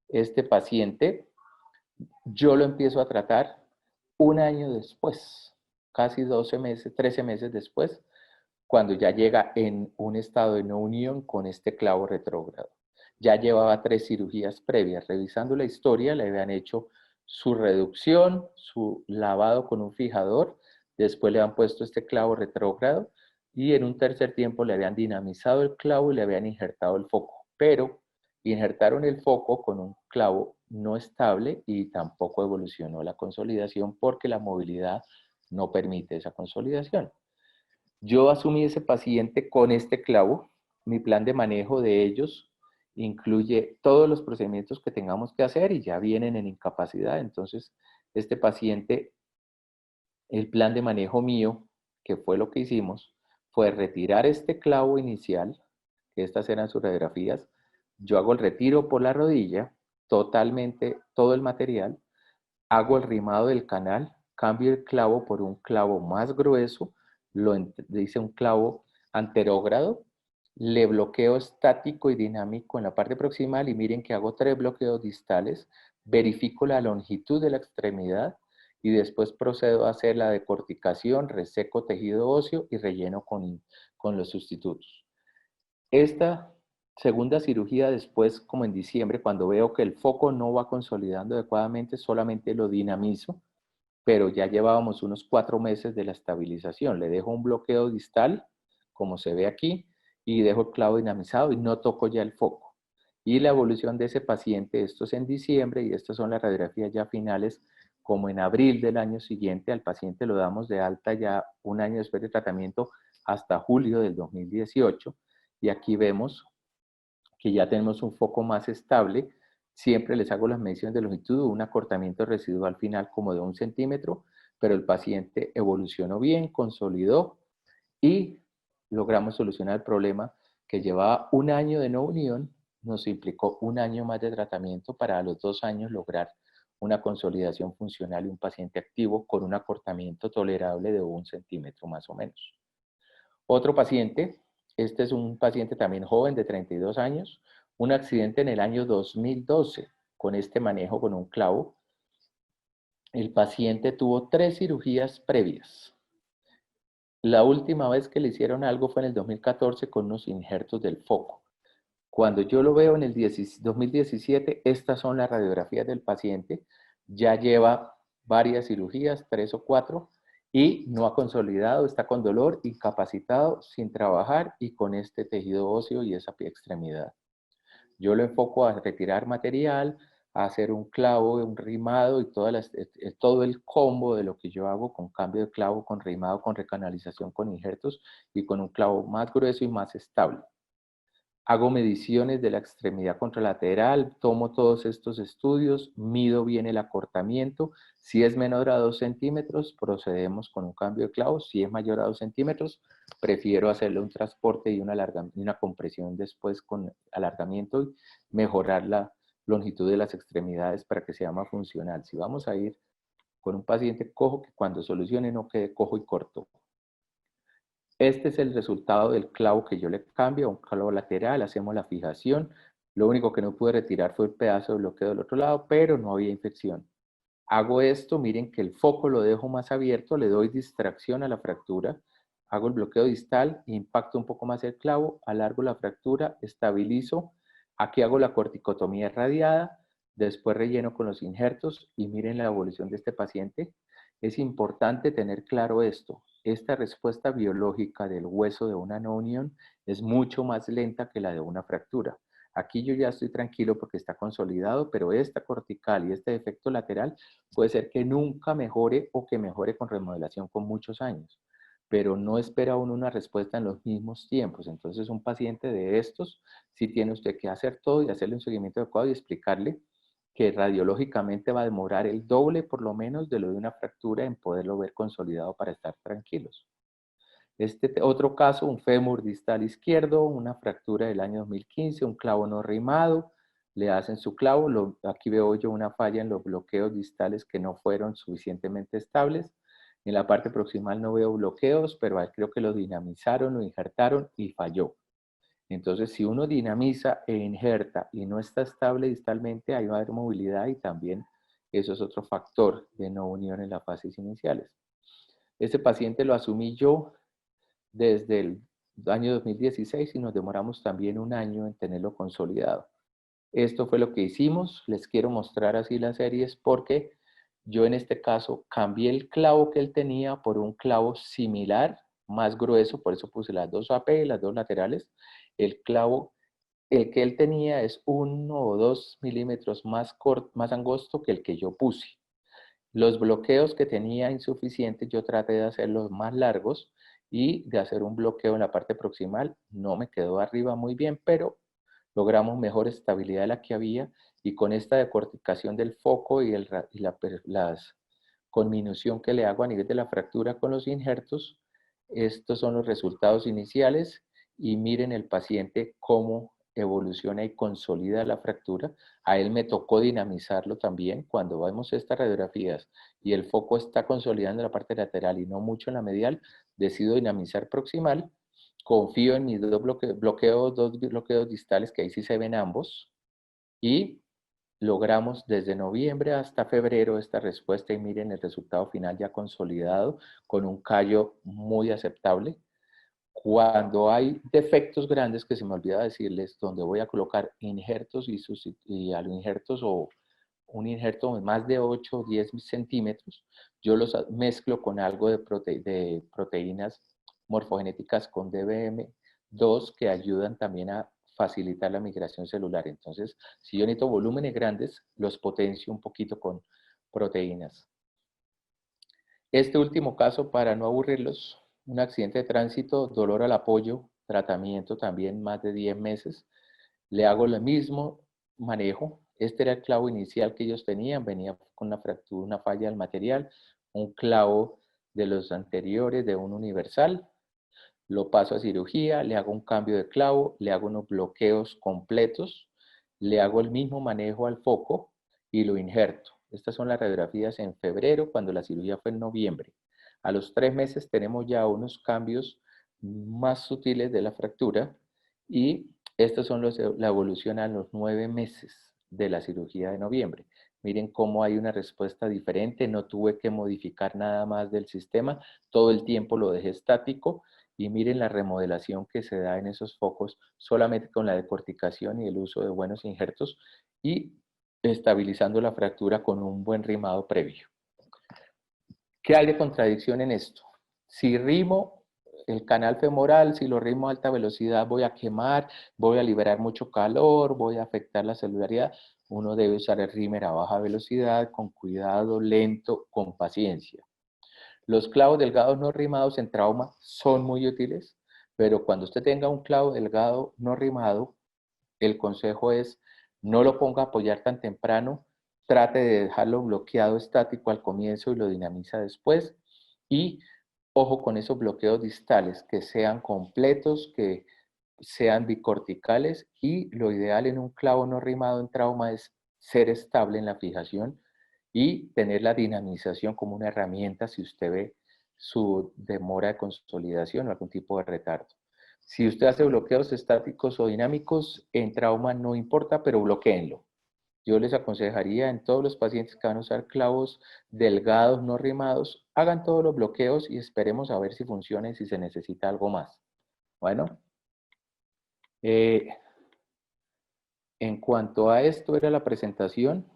S2: Este paciente yo lo empiezo a tratar un año después, casi 12 meses, 13 meses después, cuando ya llega en un estado de no unión con este clavo retrógrado. Ya llevaba 3 cirugías previas. Revisando la historia, le habían hecho su reducción, su lavado con un fijador, después le han puesto este clavo retrógrado y en un tercer tiempo le habían dinamizado el clavo y le habían injertado el foco. Pero injertaron el foco con un clavo no estable y tampoco evolucionó la consolidación porque la movilidad no permite esa consolidación. Yo asumí ese paciente con este clavo. Mi plan de manejo de ellos incluye todos los procedimientos que tengamos que hacer y ya vienen en incapacidad. Entonces, este paciente, el plan de manejo mío, que fue lo que hicimos, fue retirar este clavo inicial, que estas eran sus radiografías. Yo hago el retiro por la rodilla, totalmente todo el material, hago el rimado del canal, cambio el clavo por un clavo más grueso, lo hice un clavo anterógrado le bloqueo estático y dinámico en la parte proximal y miren que hago 3 bloqueos distales, verifico la longitud de la extremidad y después procedo a hacer la decorticación, reseco tejido óseo y relleno con los sustitutos. Esta segunda cirugía después, como en diciembre, cuando veo que el foco no va consolidando adecuadamente, solamente lo dinamizo, pero ya llevábamos unos 4 meses de la estabilización. Le dejo un bloqueo distal, como se ve aquí, y dejo el clavo dinamizado y no toco ya el foco. Y la evolución de ese paciente, esto es en diciembre y estas son las radiografías ya finales, como en abril del año siguiente, al paciente lo damos de alta ya un año después de tratamiento hasta julio del 2018. Y aquí vemos que ya tenemos un foco más estable. Siempre les hago las mediciones de longitud, un acortamiento residual final como de 1 centímetro, pero el paciente evolucionó bien, consolidó y logramos solucionar el problema que llevaba un año de no unión, nos implicó un año más de tratamiento para a los 2 años lograr una consolidación funcional y un paciente activo con un acortamiento tolerable de 1 centímetro más o menos. Otro paciente, este es un paciente también joven de 32 años, un accidente en el año 2012 con este manejo con un clavo. El paciente tuvo 3 cirugías previas. La última vez que le hicieron algo fue en el 2014 con unos injertos del foco. Cuando yo lo veo en el 2017, estas son las radiografías del paciente. Ya lleva varias cirugías, 3 o 4, y no ha consolidado, está con dolor, incapacitado, sin trabajar y con este tejido óseo y esa extremidad. Yo lo enfoco a retirar material, a hacer un clavo, un rimado y todo el combo de lo que yo hago con cambio de clavo, con rimado, con recanalización, con injertos y con un clavo más grueso y más estable. Hago mediciones de la extremidad contralateral, tomo todos estos estudios, mido bien el acortamiento. Si es menor a 2 centímetros, procedemos con un cambio de clavo. Si es mayor a 2 centímetros, prefiero hacerle un transporte y una compresión después con alargamiento y mejorar la longitud de las extremidades para que sea más funcional. Si vamos a ir con un paciente cojo, que cuando solucione no quede cojo y corto. Este es el resultado del clavo que yo le cambio a un clavo lateral, hacemos la fijación. Lo único que no pude retirar fue el pedazo de bloqueo del otro lado, pero no había infección. Hago esto, miren que el foco lo dejo más abierto, le doy distracción a la fractura, hago el bloqueo distal, impacto un poco más el clavo, alargo la fractura, estabilizo. Aquí hago la corticotomía radiada, después relleno con los injertos y miren la evolución de este paciente. Es importante tener claro esto. Esta respuesta biológica del hueso de una no unión es mucho más lenta que la de una fractura. Aquí yo ya estoy tranquilo porque está consolidado, pero esta cortical y este defecto lateral puede ser que nunca mejore o que mejore con remodelación con muchos años, pero no espera uno una respuesta en los mismos tiempos. Entonces un paciente de estos, sí tiene usted que hacer todo y hacerle un seguimiento adecuado y explicarle que radiológicamente va a demorar el doble por lo menos de lo de una fractura en poderlo ver consolidado para estar tranquilos. Este otro caso, un fémur distal izquierdo, una fractura del año 2015, un clavo no rimado, le hacen su clavo, aquí veo yo una falla en los bloqueos distales que no fueron suficientemente estables. En la parte proximal no veo bloqueos, pero creo que lo dinamizaron, lo injertaron y falló. Entonces, si uno dinamiza e injerta y no está estable distalmente, ahí va a haber movilidad y también eso es otro factor de no unión en las fases iniciales. Este paciente lo asumí yo desde el año 2016 y nos demoramos también un año en tenerlo consolidado. Esto fue lo que hicimos, les quiero mostrar así las series porque yo en este caso cambié el clavo que él tenía por un clavo similar, más grueso, por eso puse las dos AP, las dos laterales. El clavo, el que él tenía es 1 o 2 milímetros más corto, más angosto que el que yo puse. Los bloqueos que tenía insuficientes yo traté de hacerlos más largos y de hacer un bloqueo en la parte proximal. No me quedó arriba muy bien, pero logramos mejor estabilidad de la que había y con esta decorticación del foco y la conminución que le hago a nivel de la fractura con los injertos, estos son los resultados iniciales y miren el paciente cómo evoluciona y consolida la fractura. A él me tocó dinamizarlo también. Cuando vemos estas radiografías y el foco está consolidando la parte lateral y no mucho en la medial, decido dinamizar proximal confío en mis dos bloqueos distales, que ahí sí se ven ambos, y logramos desde noviembre hasta febrero esta respuesta y miren el resultado final ya consolidado con un callo muy aceptable. Cuando hay defectos grandes, que se me olvida decirles, donde voy a colocar injertos y a los injertos o un injerto de más de 8 o 10 centímetros, yo los mezclo con algo de proteínas morfogenéticas con DBM2 que ayudan también a facilitar la migración celular. Entonces, si yo necesito volúmenes grandes, los potencio un poquito con proteínas. Este último caso, para no aburrirlos, un accidente de tránsito, dolor al apoyo, tratamiento también más de 10 meses. Le hago lo mismo manejo. Este era el clavo inicial que ellos tenían, venía con una fractura, una falla del material, un clavo de los anteriores de un universal. Lo paso a cirugía, le hago un cambio de clavo, le hago unos bloqueos completos, le hago el mismo manejo al foco y lo injerto. Estas son las radiografías en febrero, cuando la cirugía fue en noviembre. A los 3 meses tenemos ya unos cambios más sutiles de la fractura y estos son la evolución a los 9 meses de la cirugía de noviembre. Miren cómo hay una respuesta diferente, no tuve que modificar nada más del sistema, todo el tiempo lo dejé estático y miren la remodelación que se da en esos focos solamente con la decorticación y el uso de buenos injertos y estabilizando la fractura con un buen rimado previo. ¿Qué hay de contradicción en esto? Si rimo el canal femoral, si lo rimo a alta velocidad, voy a quemar, voy a liberar mucho calor, voy a afectar la celularidad. Uno debe usar el rímer a baja velocidad, con cuidado, lento, con paciencia. Los clavos delgados no rimados en trauma son muy útiles, pero cuando usted tenga un clavo delgado no rimado, el consejo es no lo ponga a apoyar tan temprano, trate de dejarlo bloqueado estático al comienzo y lo dinamiza después. Y ojo con esos bloqueos distales, que sean completos, que sean bicorticales y lo ideal en un clavo no rimado en trauma es ser estable en la fijación y tener la dinamización como una herramienta si usted ve su demora de consolidación o algún tipo de retardo. Si usted hace bloqueos estáticos o dinámicos, en trauma no importa, pero bloqueenlo. Yo les aconsejaría en todos los pacientes que van a usar clavos delgados, no rimados, hagan todos los bloqueos y esperemos a ver si funciona y si se necesita algo más. Bueno, en cuanto a esto era la presentación,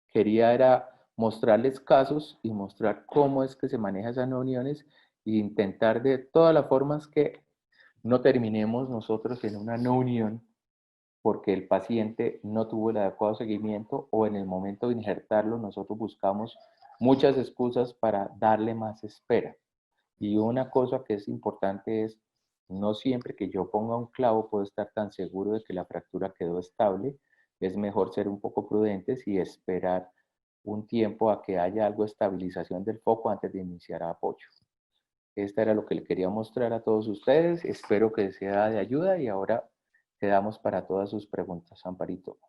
S2: quería era mostrarles casos y mostrar cómo es que se maneja esas no uniones e intentar de todas las formas que no terminemos nosotros en una no unión porque el paciente no tuvo el adecuado seguimiento o en el momento de injertarlo nosotros buscamos muchas excusas para darle más espera. Y una cosa que es importante es, no siempre que yo ponga un clavo puedo estar tan seguro de que la fractura quedó estable. Es mejor ser un poco prudentes y esperar un tiempo a que haya algo de estabilización del foco antes de iniciar apoyo. Esta era lo que le quería mostrar a todos ustedes. Espero que sea de ayuda y ahora quedamos para todas sus preguntas. Amparito.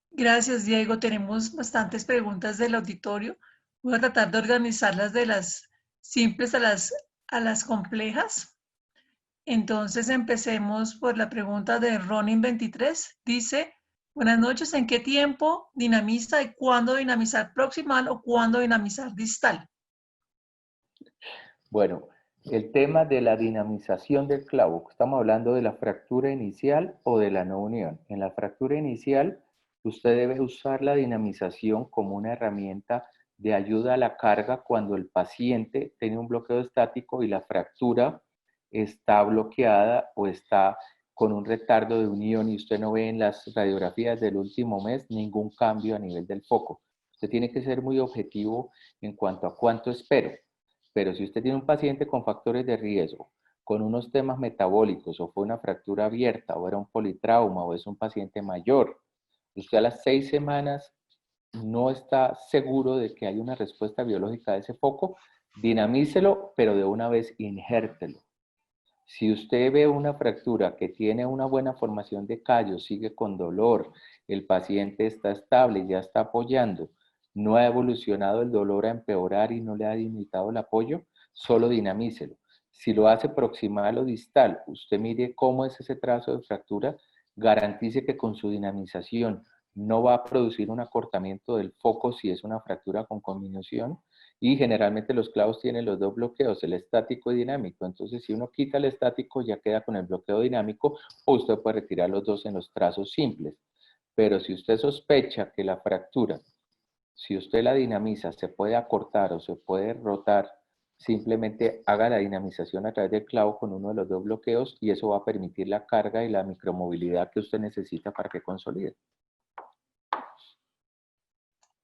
S1: Gracias, Diego. Tenemos bastantes preguntas del auditorio. Voy a tratar de organizarlas de las simples a las complejas. Entonces empecemos por la pregunta de Ronin23. Dice, buenas noches, ¿en qué tiempo dinamiza y cuándo dinamizar proximal o cuándo dinamizar distal?
S2: Bueno, el tema de la dinamización del clavo, estamos hablando de la fractura inicial o de la no unión. En la fractura inicial, usted debe usar la dinamización como una herramienta de ayuda a la carga cuando el paciente tiene un bloqueo estático y la fractura está bloqueada o está con un retardo de unión y usted no ve en las radiografías del último mes ningún cambio a nivel del foco. Usted tiene que ser muy objetivo en cuanto a cuánto espero. Pero si usted tiene un paciente con factores de riesgo, con unos temas metabólicos, o fue una fractura abierta, o era un politrauma, o es un paciente mayor, usted a las 6 semanas no está seguro de que hay una respuesta biológica de ese foco, dinamícelo, pero de una vez injértelo. Si usted ve una fractura que tiene una buena formación de callo, sigue con dolor, el paciente está estable, ya está apoyando, no ha evolucionado el dolor a empeorar y no le ha limitado el apoyo, solo dinamícelo. Si lo hace proximal o distal, usted mire cómo es ese trazo de fractura, garantice que con su dinamización no va a producir un acortamiento del foco si es una fractura con conminución, y generalmente los clavos tienen los dos bloqueos, el estático y dinámico. Entonces, si uno quita el estático, ya queda con el bloqueo dinámico, o usted puede retirar los dos en los trazos simples. Pero si usted sospecha que la fractura, si usted la dinamiza, se puede acortar o se puede rotar, simplemente haga la dinamización a través del clavo con uno de los dos bloqueos, y eso va a permitir la carga y la micromovilidad que usted necesita para que consolide.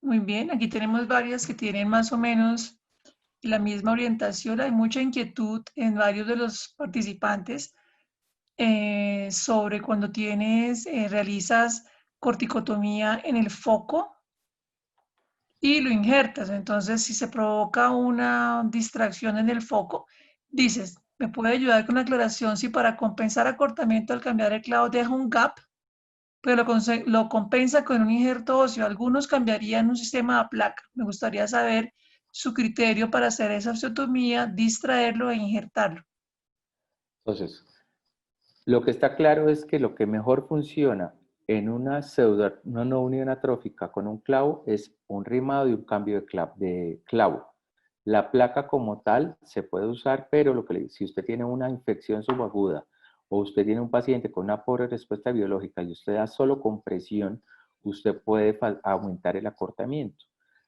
S1: Muy bien, aquí tenemos varias que tienen más o menos la misma orientación. Hay mucha inquietud en varios de los participantes sobre cuando realizas corticotomía en el foco y lo injertas. Entonces, si se provoca una distracción en el foco, dices, ¿me puede ayudar con la aclaración si para compensar acortamiento al cambiar el clavo deja un gap, pero lo compensa con un injerto óseo? Algunos cambiarían un sistema de placa. Me gustaría saber su criterio para hacer esa osteotomía, distraerlo e injertarlo.
S2: Entonces, lo que está claro es que lo que mejor funciona en una una no unión atrófica con un clavo es un rimado y un cambio de clavo. La placa como tal se puede usar, pero si usted tiene una infección subaguda o usted tiene un paciente con una pobre respuesta biológica y usted da solo compresión, usted puede aumentar el acortamiento.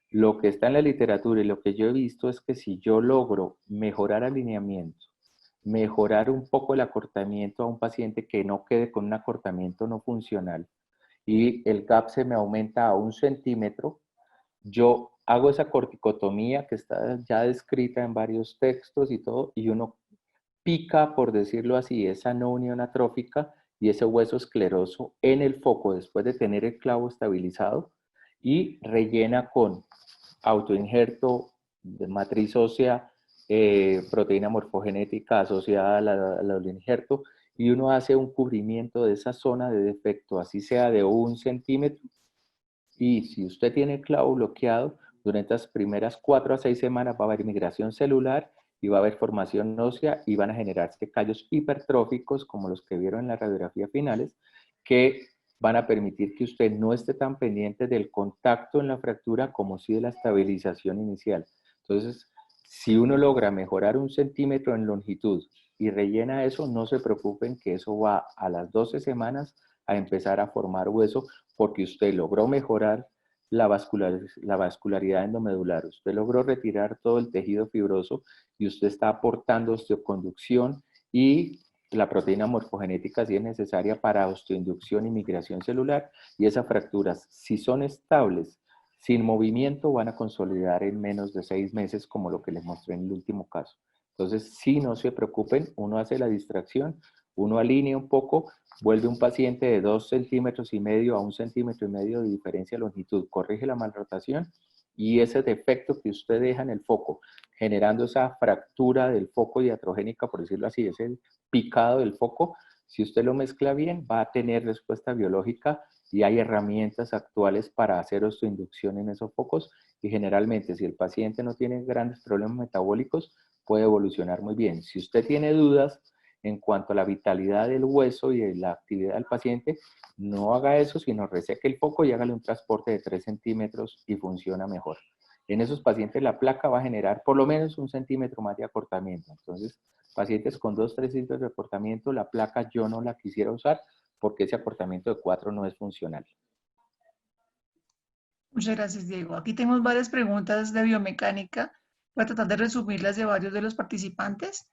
S2: Lo que está en la literatura y lo que yo he visto es que si yo logro mejorar alineamiento, mejorar un poco el acortamiento a un paciente que no quede con un acortamiento no funcional y el gap se me aumenta a 1 centímetro, yo hago esa corticotomía que está ya descrita en varios textos y todo, y uno pica, por decirlo así, esa no unión atrófica y ese hueso escleroso en el foco después de tener el clavo estabilizado, y rellena con autoinjerto de matriz ósea, proteína morfogenética asociada al injerto, y uno hace un cubrimiento de esa zona de defecto, así sea de 1 centímetro. Y si usted tiene el clavo bloqueado, durante las primeras 4 a 6 semanas va a haber migración celular y va a haber formación ósea, y van a generarse callos hipertróficos como los que vieron en la radiografía finales, que van a permitir que usted no esté tan pendiente del contacto en la fractura como sí de la estabilización inicial. Entonces, si uno logra mejorar 1 centímetro en longitud y rellena eso, no se preocupen que eso va a las 12 semanas a empezar a formar hueso, porque usted logró mejorar la vascularidad endomedular, usted logró retirar todo el tejido fibroso y usted está aportando osteoconducción y la proteína morfogenética si es necesaria para osteoinducción y migración celular, y esas fracturas, si son estables, sin movimiento, van a consolidar en menos de 6 meses, como lo que les mostré en el último caso. Entonces, sí, no se preocupen, uno hace la distracción, uno alinea un poco, vuelve un paciente de 2,5 centímetros a 1,5 centímetros de diferencia de longitud, corrige la malrotación, y ese defecto que usted deja en el foco, generando esa fractura del foco diatrogénica, por decirlo así, ese picado del foco, si usted lo mezcla bien, va a tener respuesta biológica, y hay herramientas actuales para hacer osteoinducción en esos focos, y generalmente si el paciente no tiene grandes problemas metabólicos, puede evolucionar muy bien. Si usted tiene dudas en cuanto a la vitalidad del hueso y de la actividad del paciente, no haga eso, sino reseque el foco y hágale un transporte de 3 centímetros y funciona mejor. En esos pacientes la placa va a generar por lo menos 1 centímetro más de acortamiento. Entonces, pacientes con 2-3 centímetros de acortamiento, la placa yo no la quisiera usar porque ese acortamiento de 4 no es funcional.
S1: Muchas gracias, Diego. Aquí tenemos varias preguntas de biomecánica. Voy a tratar de resumirlas de varios de los participantes.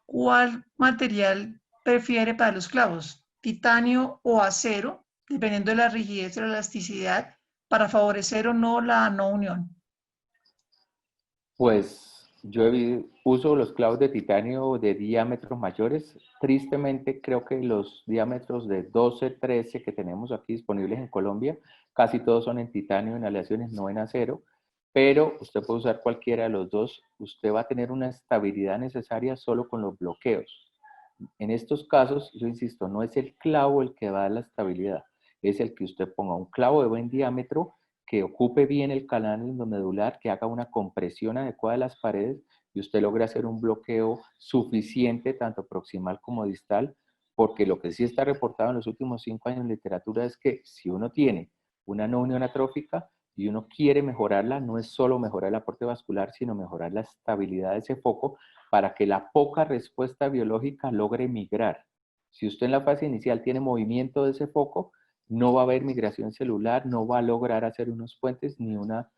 S1: ¿Cuál material prefiere para los clavos? ¿Titanio o acero? Dependiendo de la rigidez o la elasticidad, para favorecer o no la no unión.
S2: Pues yo uso los clavos de titanio de diámetros mayores. Tristemente creo que los diámetros de 12, 13 que tenemos aquí disponibles en Colombia, casi todos son en titanio, en aleaciones, no en acero, pero usted puede usar cualquiera de los dos. Usted va a tener una estabilidad necesaria solo con los bloqueos. En estos casos, yo insisto, no es el clavo el que va a dar la estabilidad, es el que usted ponga un clavo de buen diámetro, que ocupe bien el canal endomedular, que haga una compresión adecuada de las paredes, y usted logra hacer un bloqueo suficiente, tanto proximal como distal, porque lo que sí está reportado en los últimos 5 años en literatura es que si uno tiene una no unión atrófica y uno quiere mejorarla, no es solo mejorar el aporte vascular, sino mejorar la estabilidad de ese foco para que la poca respuesta biológica logre migrar. Si usted en la fase inicial tiene movimiento de ese foco, no va a haber migración celular, no va a lograr hacer unos puentes ni una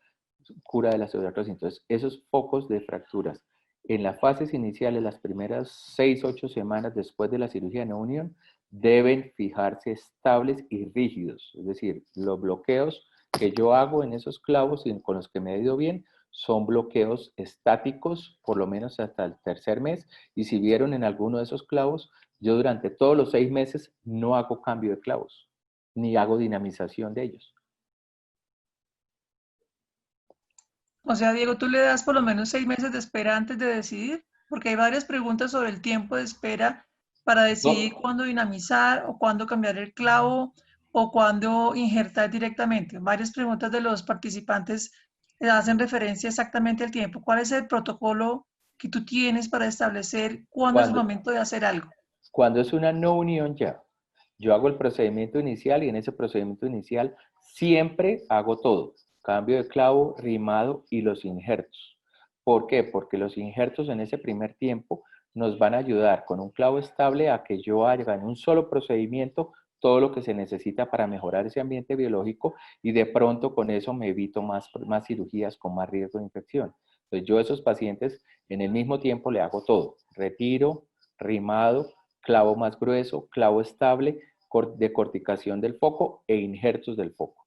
S2: cura de la osteoartrosis. Entonces, esos focos de fracturas en las fases iniciales, las primeras 6-8 semanas después de la cirugía de no unión, deben fijarse estables y rígidos. Es decir, los bloqueos que yo hago en esos clavos y con los que me he ido bien son bloqueos estáticos, por lo menos hasta el tercer mes. Y si vieron en alguno de esos clavos, yo durante todos los 6 meses no hago cambio de clavos, ni hago dinamización de ellos.
S1: O sea, Diego, tú le das por lo menos 6 meses de espera antes de decidir, porque hay varias preguntas sobre el tiempo de espera para decidir
S2: No,
S1: cuándo dinamizar o cuándo cambiar el clavo o cuándo injertar directamente. Varias preguntas de los participantes hacen referencia exactamente al tiempo. ¿Cuál es el protocolo que tú tienes para establecer cuándo es el
S2: cuando,
S1: momento de hacer algo?
S2: cuando es una no unión ya, yo hago el procedimiento inicial y en ese procedimiento inicial siempre hago todo. Cambio de clavo, rimado y los injertos. ¿Por qué? Porque los injertos en ese primer tiempo nos van a ayudar con un clavo estable a que yo haga en un solo procedimiento todo lo que se necesita para mejorar ese ambiente biológico y de pronto con eso me evito más cirugías con más riesgo de infección. Entonces yo a esos pacientes en el mismo tiempo le hago todo. Retiro, rimado, clavo más grueso, clavo estable, decorticación del foco e injertos del foco.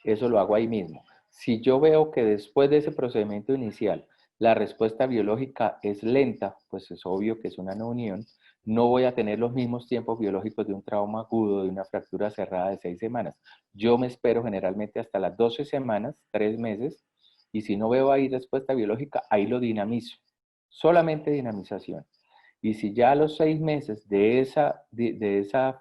S2: Eso lo hago ahí mismo. Si yo veo que después de ese procedimiento inicial la respuesta biológica es lenta, pues es obvio que es una no unión, no voy a tener los mismos tiempos biológicos de un trauma agudo, de una fractura cerrada de 6 semanas. Yo me espero generalmente hasta las 12 semanas, 3 meses, y si no veo ahí respuesta biológica, ahí lo dinamizo. Solamente dinamización. Y si ya a los 6 meses de ese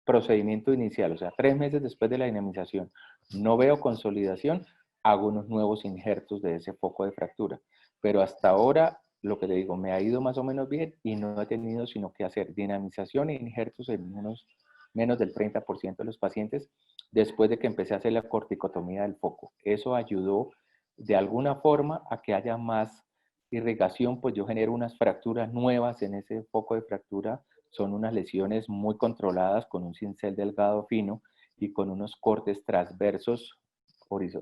S2: procedimiento inicial, o sea, 3 meses después de la dinamización, no veo consolidación, hago unos nuevos injertos de ese foco de fractura. Pero hasta ahora, lo que le digo, me ha ido más o menos bien y no he tenido sino que hacer dinamización e injertos en unos menos del 30% de los pacientes después de que empecé a hacer la corticotomía del foco. Eso ayudó de alguna forma a que haya más irrigación, pues yo genero unas fracturas nuevas en ese foco de fractura. Son unas lesiones muy controladas con un cincel delgado fino y con unos cortes transversos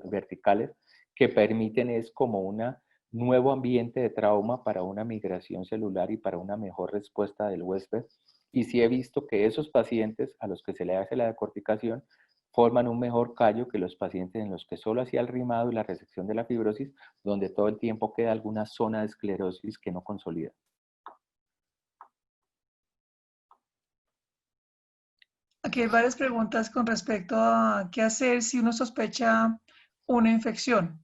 S2: verticales que permiten es como un nuevo ambiente de trauma para una migración celular y para una mejor respuesta del huésped. Y sí he visto que esos pacientes a los que se le hace la decorticación forman un mejor callo que los pacientes en los que solo hacía el rimado y la resección de la fibrosis, donde todo el tiempo queda alguna zona de esclerosis que no consolida.
S1: Aquí hay varias preguntas con respecto a qué hacer si uno sospecha una infección.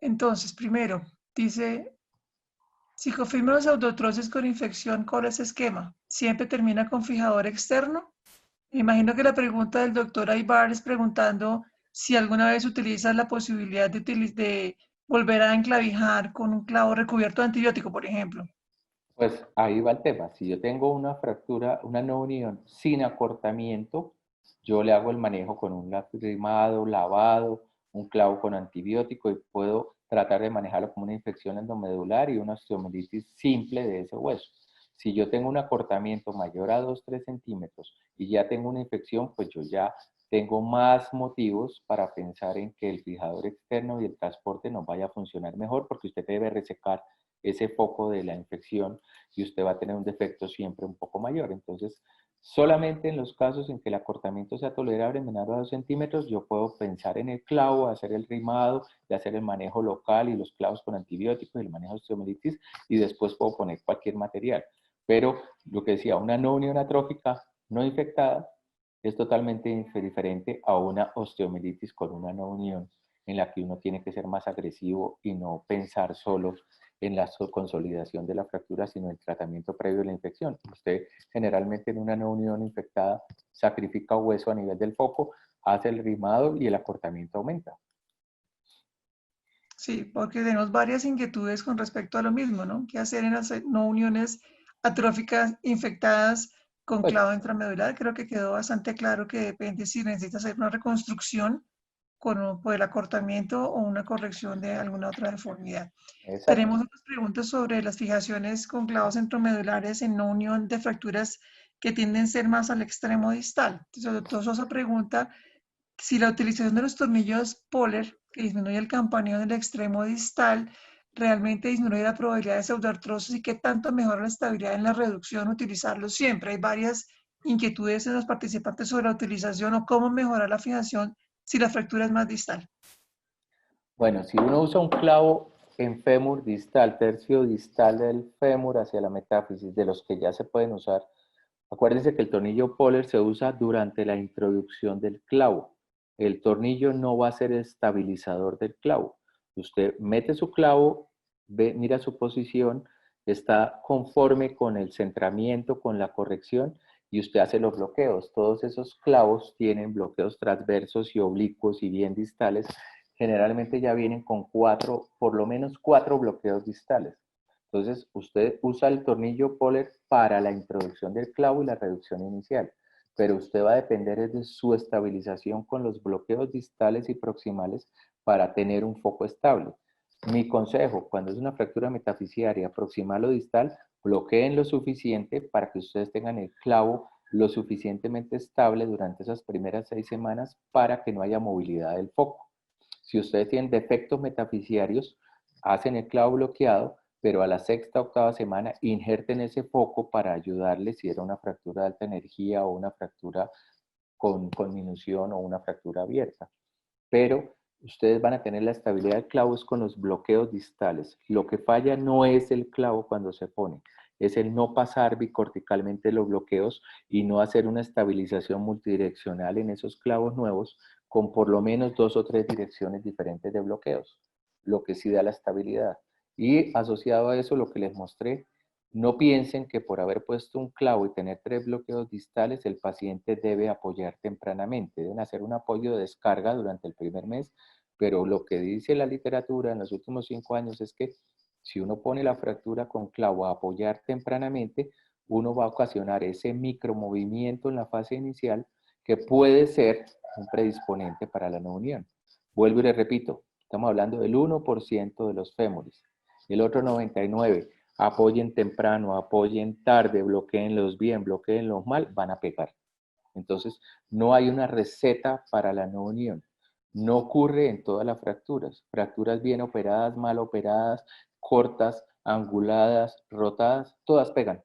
S1: Entonces, primero, dice, si confirma los pseudotrosis con infección, ¿cuál es el esquema? ¿Siempre termina con fijador externo? Me imagino que la pregunta del doctor Aybar es preguntando si alguna vez utilizas la posibilidad de volver a enclavijar con un clavo recubierto de antibiótico, por ejemplo.
S2: Pues ahí va el tema. Si yo tengo una fractura, una no unión sin acortamiento, yo le hago el manejo con un limado, lavado, un clavo con antibiótico y puedo tratar de manejarlo como una infección endomedular y una osteomelitis simple de ese hueso. Si yo tengo un acortamiento mayor a 2-3 centímetros y ya tengo una infección, pues yo ya tengo más motivos para pensar en que el fijador externo y el transporte no vaya a funcionar mejor porque usted debe resecar ese foco de la infección y usted va a tener un defecto siempre un poco mayor. Entonces, solamente en los casos en que el acortamiento sea tolerable, menor a 2 centímetros, yo puedo pensar en el clavo, hacer el rimado, y hacer el manejo local y los clavos con antibióticos y el manejo de osteomelitis, y después puedo poner cualquier material. Pero lo que decía, una no unión atrófica no infectada es totalmente diferente a una osteomelitis con una no unión en la que uno tiene que ser más agresivo y no pensar solo en la consolidación de la fractura, sino en el tratamiento previo de la infección. Usted generalmente en una no unión infectada sacrifica hueso a nivel del foco, hace el rimado y el acortamiento aumenta.
S1: Sí, porque tenemos varias inquietudes con respecto a lo mismo, ¿no? ¿Qué hacer en las no uniones atróficas infectadas con
S2: Pues,
S1: clavo intramedular? Creo que quedó bastante claro que depende si necesita hacer una reconstrucción por el acortamiento o una corrección de alguna otra deformidad.
S2: exacto.
S1: Tenemos otras preguntas sobre las fijaciones con clavos intramedulares en no unión de fracturas que tienden a ser más al extremo distal. Entonces, el doctor Sosa pregunta si la utilización de los tornillos Poller, que disminuye el campaneo del extremo distal, realmente disminuye la probabilidad de pseudoartrosis y qué tanto mejora la estabilidad en la reducción utilizarlos siempre. Hay varias inquietudes en los participantes sobre la utilización o cómo mejorar la fijación si la fractura es más distal.
S2: Bueno, si uno usa un clavo en fémur distal, tercio distal del fémur hacia la metáfisis, de los que ya se pueden usar, acuérdense que el tornillo Poller se usa durante la introducción del clavo. El tornillo no va a ser estabilizador del clavo. Usted mete su clavo, ve, mira su posición, está conforme con el centramiento, con la corrección, y usted hace los bloqueos. Todos esos clavos tienen bloqueos transversos y oblicuos y bien distales. Generalmente ya vienen con por lo menos cuatro bloqueos distales. Entonces, usted usa el tornillo Poller para la introducción del clavo y la reducción inicial, pero usted va a depender de su estabilización con los bloqueos distales y proximales para tener un foco estable. Mi consejo, cuando es una fractura metafisiaria proximal o distal, bloqueen lo suficiente para que ustedes tengan el clavo lo suficientemente estable durante esas primeras 6 semanas para que no haya movilidad del foco. Si ustedes tienen defectos metafisiarios, hacen el clavo bloqueado, pero a la sexta, octava semana injerten ese foco para ayudarles si era una fractura de alta energía o una fractura con conminución o una fractura abierta. Pero ustedes van a tener la estabilidad del clavo es con los bloqueos distales. Lo que falla no es el clavo cuando se pone, es el no pasar bicorticalmente los bloqueos y no hacer una estabilización multidireccional en esos clavos nuevos con por lo menos 2 o 3 direcciones diferentes de bloqueos, lo que sí da la estabilidad. Y asociado a eso, lo que les mostré, no piensen que por haber puesto un clavo y tener 3 bloqueos distales, el paciente debe apoyar tempranamente. Deben hacer un apoyo de descarga durante el primer mes, pero lo que dice la literatura en los últimos 5 años es que si uno pone la fractura con clavo a apoyar tempranamente, uno va a ocasionar ese micromovimiento en la fase inicial que puede ser un predisponente para la no unión. Vuelvo y le repito, estamos hablando del 1% de los fémures. El otro 99%, apoyen temprano, apoyen tarde, bloqueenlos bien, bloqueenlos mal, van a pegar. Entonces, no hay una receta para la no unión. No ocurre en todas las fracturas. Fracturas bien operadas, mal operadas, cortas, anguladas, rotadas, todas pegan.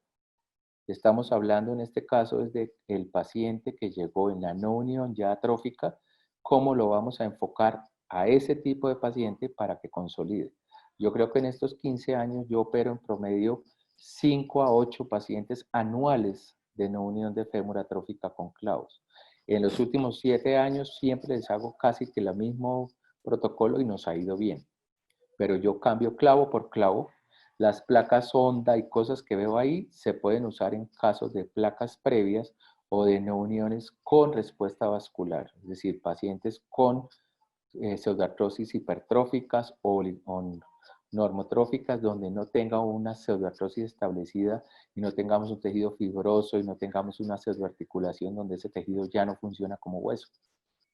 S2: Estamos hablando en este caso desde el paciente que llegó en la no unión ya atrófica, cómo lo vamos a enfocar a ese tipo de paciente para que consolide. Yo creo que en estos 15 años yo opero en promedio 5 a 8 pacientes anuales de no unión de fémur atrófica con clavos. En los últimos 7 años siempre les hago casi que el mismo protocolo y nos ha ido bien. Pero yo cambio clavo por clavo. Las placas sonda y cosas que veo ahí se pueden usar en casos de placas previas o de no uniones con respuesta vascular, es decir, pacientes con pseudoartrosis hipertróficas o normotróficas donde no tenga una pseudoartrosis establecida y no tengamos un tejido fibroso y no tengamos una pseudoarticulación donde ese tejido ya no funciona como hueso.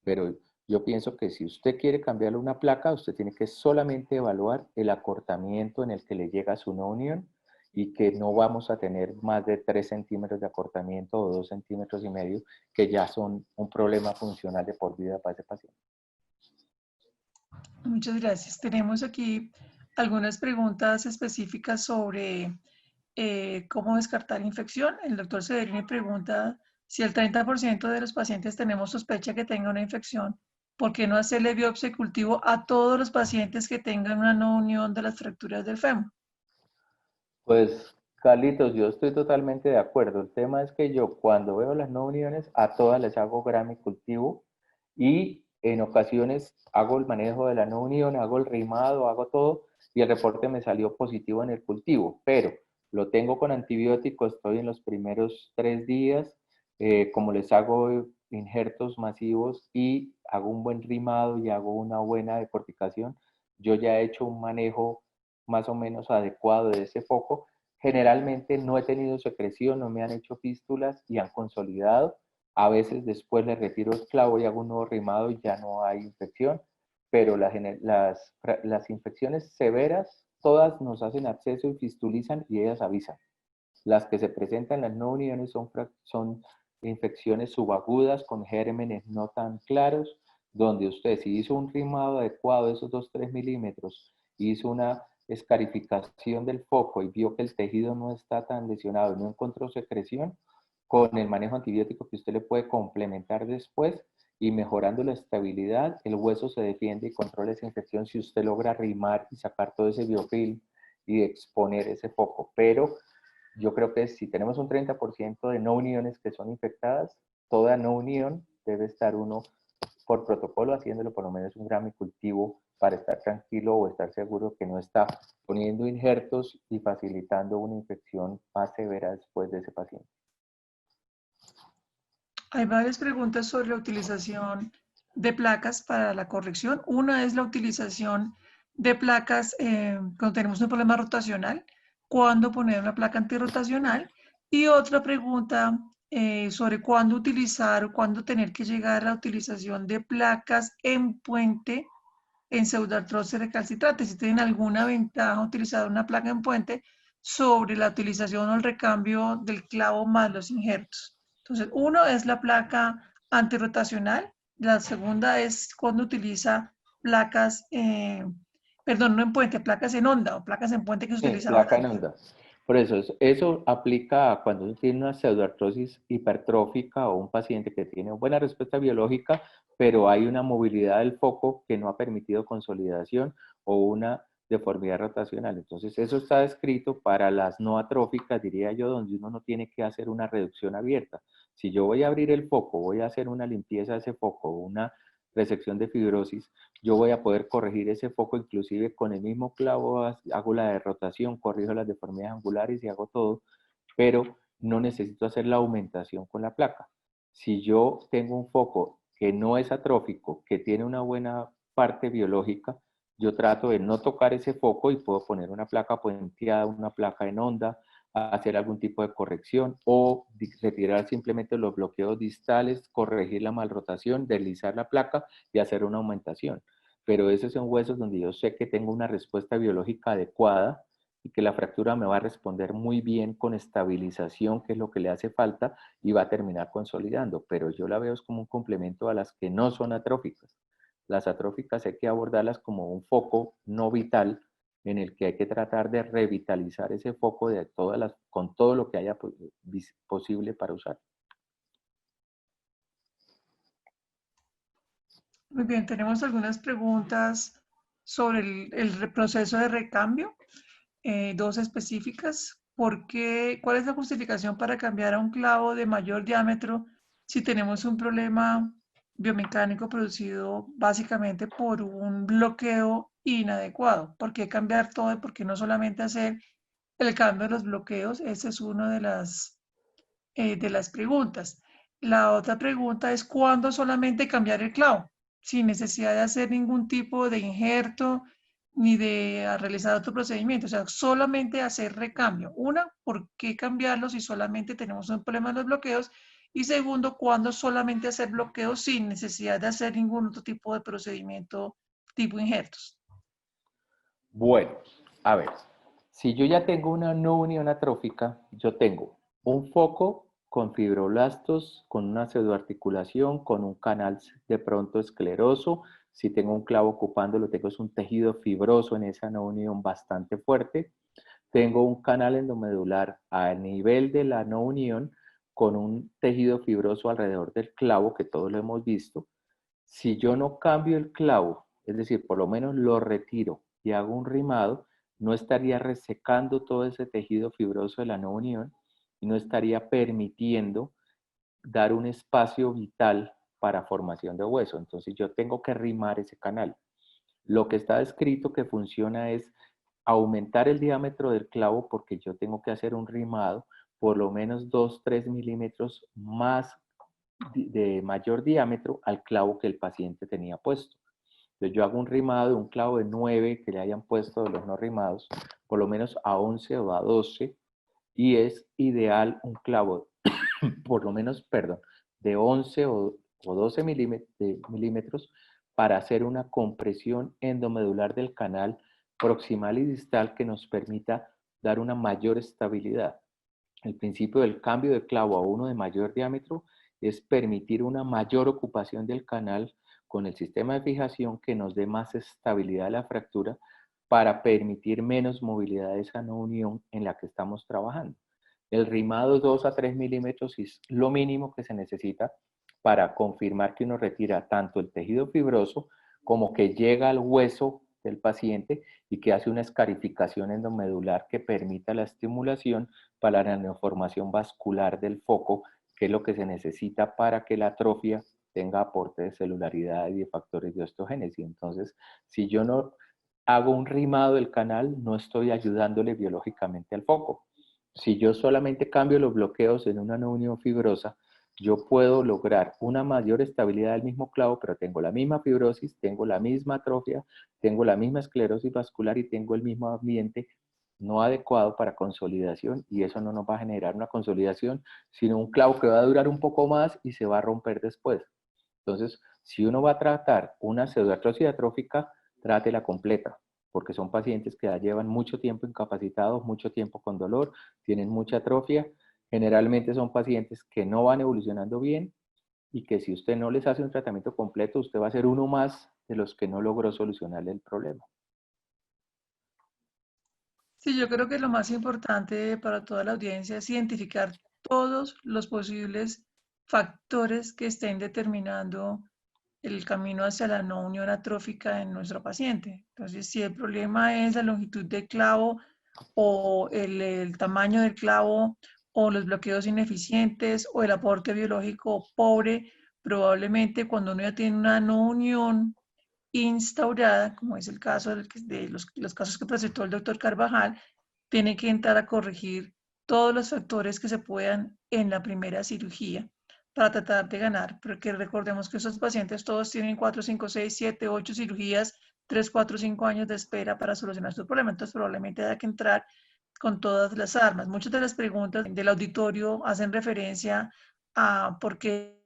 S2: Pero yo pienso que si usted quiere cambiarle una placa, usted tiene que solamente evaluar el acortamiento en el que le llega su no unión y que no vamos a tener más de 3 centímetros de acortamiento o 2,5 centímetros, que ya son un problema funcional de por vida para ese paciente.
S1: Muchas gracias. Tenemos aquí algunas preguntas específicas sobre cómo descartar infección. El doctor Severini pregunta si el 30% de los pacientes tenemos sospecha que tenga una infección, ¿por qué no hacerle biopsia y cultivo a todos los pacientes que tengan una no unión de las fracturas del fémur?
S2: Pues, Carlitos, yo estoy totalmente de acuerdo. El tema es que yo cuando veo las no uniones, a todas les hago gramo y cultivo y en ocasiones hago el manejo de la no unión, hago el rimado, hago todo y el reporte me salió positivo en el cultivo, pero lo tengo con antibiótico, estoy en los primeros 3 días, como les hago injertos masivos y hago un buen rimado y hago una buena decorticación, yo ya he hecho un manejo más o menos adecuado de ese foco. Generalmente no he tenido secreción, no me han hecho fístulas y han consolidado. A veces después le retiro el clavo y hago un nuevo rimado y ya no hay infección, pero las infecciones severas, todas nos hacen absceso y fistulizan y ellas avisan. Las que se presentan en las no uniones son infecciones subagudas con gérmenes no tan claros, donde usted si hizo un rimado adecuado de esos 2-3 milímetros, hizo una escarificación del foco y vio que el tejido no está tan lesionado, no encontró secreción, con el manejo antibiótico que usted le puede complementar después y mejorando la estabilidad, el hueso se defiende y controla esa infección si usted logra rimar y sacar todo ese biofilm y exponer ese foco. Pero yo creo que si tenemos un 30% de no uniones que son infectadas, toda no unión debe estar uno por protocolo haciéndolo por lo menos un gramo de cultivo para estar tranquilo o estar seguro que no está poniendo injertos y facilitando una infección más severa después de ese paciente.
S1: Hay varias preguntas sobre la utilización de placas para la corrección. Una es la utilización de placas cuando tenemos un problema rotacional, cuándo poner una placa antirrotacional. Y otra pregunta sobre cuándo utilizar o cuándo tener que llegar a la utilización de placas en puente en pseudoartrosis recalcitrante. Si tienen alguna ventaja utilizar una placa en puente sobre la utilización o el recambio del clavo más los injertos. Entonces, uno es la placa antirrotacional, la segunda es cuando utiliza placas, perdón, no en puente, placas en onda o placas en puente que se
S2: Sí,
S1: utilizaban
S2: placa en
S1: antes.
S2: onda. Por eso aplica a cuando uno tiene una pseudoartrosis hipertrófica o un paciente que tiene buena respuesta biológica, pero hay una movilidad del foco que no ha permitido consolidación o una deformidad rotacional. Entonces, eso está descrito para las no atróficas, diría yo, donde uno no tiene que hacer una reducción abierta. Si yo voy a abrir el foco, voy a hacer una limpieza de ese foco, una resección de fibrosis, yo voy a poder corregir ese foco inclusive con el mismo clavo, hago la de rotación, corrijo las deformidades angulares y hago todo, pero no necesito hacer la aumentación con la placa. Si yo tengo un foco que no es atrófico, que tiene una buena parte biológica, yo trato de no tocar ese foco y puedo poner una placa puenteada, una placa en onda, hacer algún tipo de corrección o retirar simplemente los bloqueos distales, corregir la malrotación, deslizar la placa y hacer una aumentación. Pero esos son huesos donde yo sé que tengo una respuesta biológica adecuada y que la fractura me va a responder muy bien con estabilización, que es lo que le hace falta, y va a terminar consolidando. Pero yo la veo como un complemento a las que no son atróficas. Las atróficas hay que abordarlas como un foco no vital en el que hay que tratar de revitalizar ese foco de con todo lo que haya posible para usar.
S1: Muy bien, tenemos algunas preguntas sobre el proceso de recambio, dos específicas. ¿Cuál es la justificación para cambiar a un clavo de mayor diámetro si tenemos un problema biomecánico producido básicamente por un bloqueo inadecuado? ¿Por qué cambiar todo y por qué no solamente hacer el cambio de los bloqueos? Esa es una de las preguntas. La otra pregunta es ¿cuándo solamente cambiar el clavo? Sin necesidad de hacer ningún tipo de injerto ni de realizar otro procedimiento. O sea, solamente hacer recambio. Una, ¿por qué cambiarlo si solamente tenemos un problema en los bloqueos? Y segundo, ¿cuándo solamente hacer bloqueos sin necesidad de hacer ningún otro tipo de procedimiento tipo injertos?
S2: Bueno, a ver, si yo ya tengo una no unión atrófica, yo tengo un foco con fibroblastos, con una pseudoarticulación, con un canal de pronto escleroso. Si tengo un clavo ocupando, lo tengo es un tejido fibroso en esa no unión bastante fuerte. Tengo un canal endomedular a nivel de la no unión con un tejido fibroso alrededor del clavo, que todos lo hemos visto. Si yo no cambio el clavo, es decir, por lo menos lo retiro y hago un rimado, no estaría resecando todo ese tejido fibroso de la no unión y no estaría permitiendo dar un espacio vital para formación de hueso. Entonces yo tengo que rimar ese canal. Lo que está escrito que funciona es aumentar el diámetro del clavo porque yo tengo que hacer un rimado por lo menos 2-3 milímetros más de mayor diámetro al clavo que el paciente tenía puesto. Entonces yo hago un rimado de un clavo de 9 que le hayan puesto de los no rimados, por lo menos a 11 o a 12, y es ideal un clavo, por lo menos, perdón, de 11 o 12 milímetros para hacer una compresión endomedular del canal proximal y distal que nos permita dar una mayor estabilidad. El principio del cambio de clavo a uno de mayor diámetro es permitir una mayor ocupación del canal con el sistema de fijación que nos dé más estabilidad a la fractura para permitir menos movilidad de esa no unión en la que estamos trabajando. El rimado 2 a 3 milímetros es lo mínimo que se necesita para confirmar que uno retira tanto el tejido fibroso como que llega al hueso del paciente y que hace una escarificación endomedular que permita la estimulación para la neoformación vascular del foco, que es lo que se necesita para que la atrofia tenga aporte de celularidad y de factores de osteogénesis. Entonces, si yo no hago un rimado del canal, no estoy ayudándole biológicamente al foco. Si yo solamente cambio los bloqueos en una no unión fibrosa, yo puedo lograr una mayor estabilidad del mismo clavo, pero tengo la misma fibrosis, tengo la misma atrofia, tengo la misma esclerosis vascular y tengo el mismo ambiente no adecuado para consolidación, y eso no nos va a generar una consolidación, sino un clavo que va a durar un poco más y se va a romper después. Entonces, si uno va a tratar una pseudoartrosis atrófica, trátela completa, porque son pacientes que ya llevan mucho tiempo incapacitados, mucho tiempo con dolor, tienen mucha atrofia. Generalmente son pacientes que no van evolucionando bien y que si usted no les hace un tratamiento completo, usted va a ser uno más de los que no logró solucionar el problema.
S1: Sí, yo creo que lo más importante para toda la audiencia es identificar todos los posibles factores que estén determinando el camino hacia la no unión atrófica en nuestro paciente. Entonces, si el problema es la longitud del clavo o el tamaño del clavo o los bloqueos ineficientes o el aporte biológico pobre, probablemente cuando uno ya tiene una no unión instaurada, como es el caso de los casos que presentó el doctor Carvajal, tiene que entrar a corregir todos los factores que se puedan en la primera cirugía para tratar de ganar, porque recordemos que esos pacientes todos tienen 4, 5, 6, 7, 8 cirugías, 3, 4, 5 años de espera para solucionar su problema, entonces probablemente haya que entrar con todas las armas. Muchas de las preguntas del auditorio hacen referencia a por qué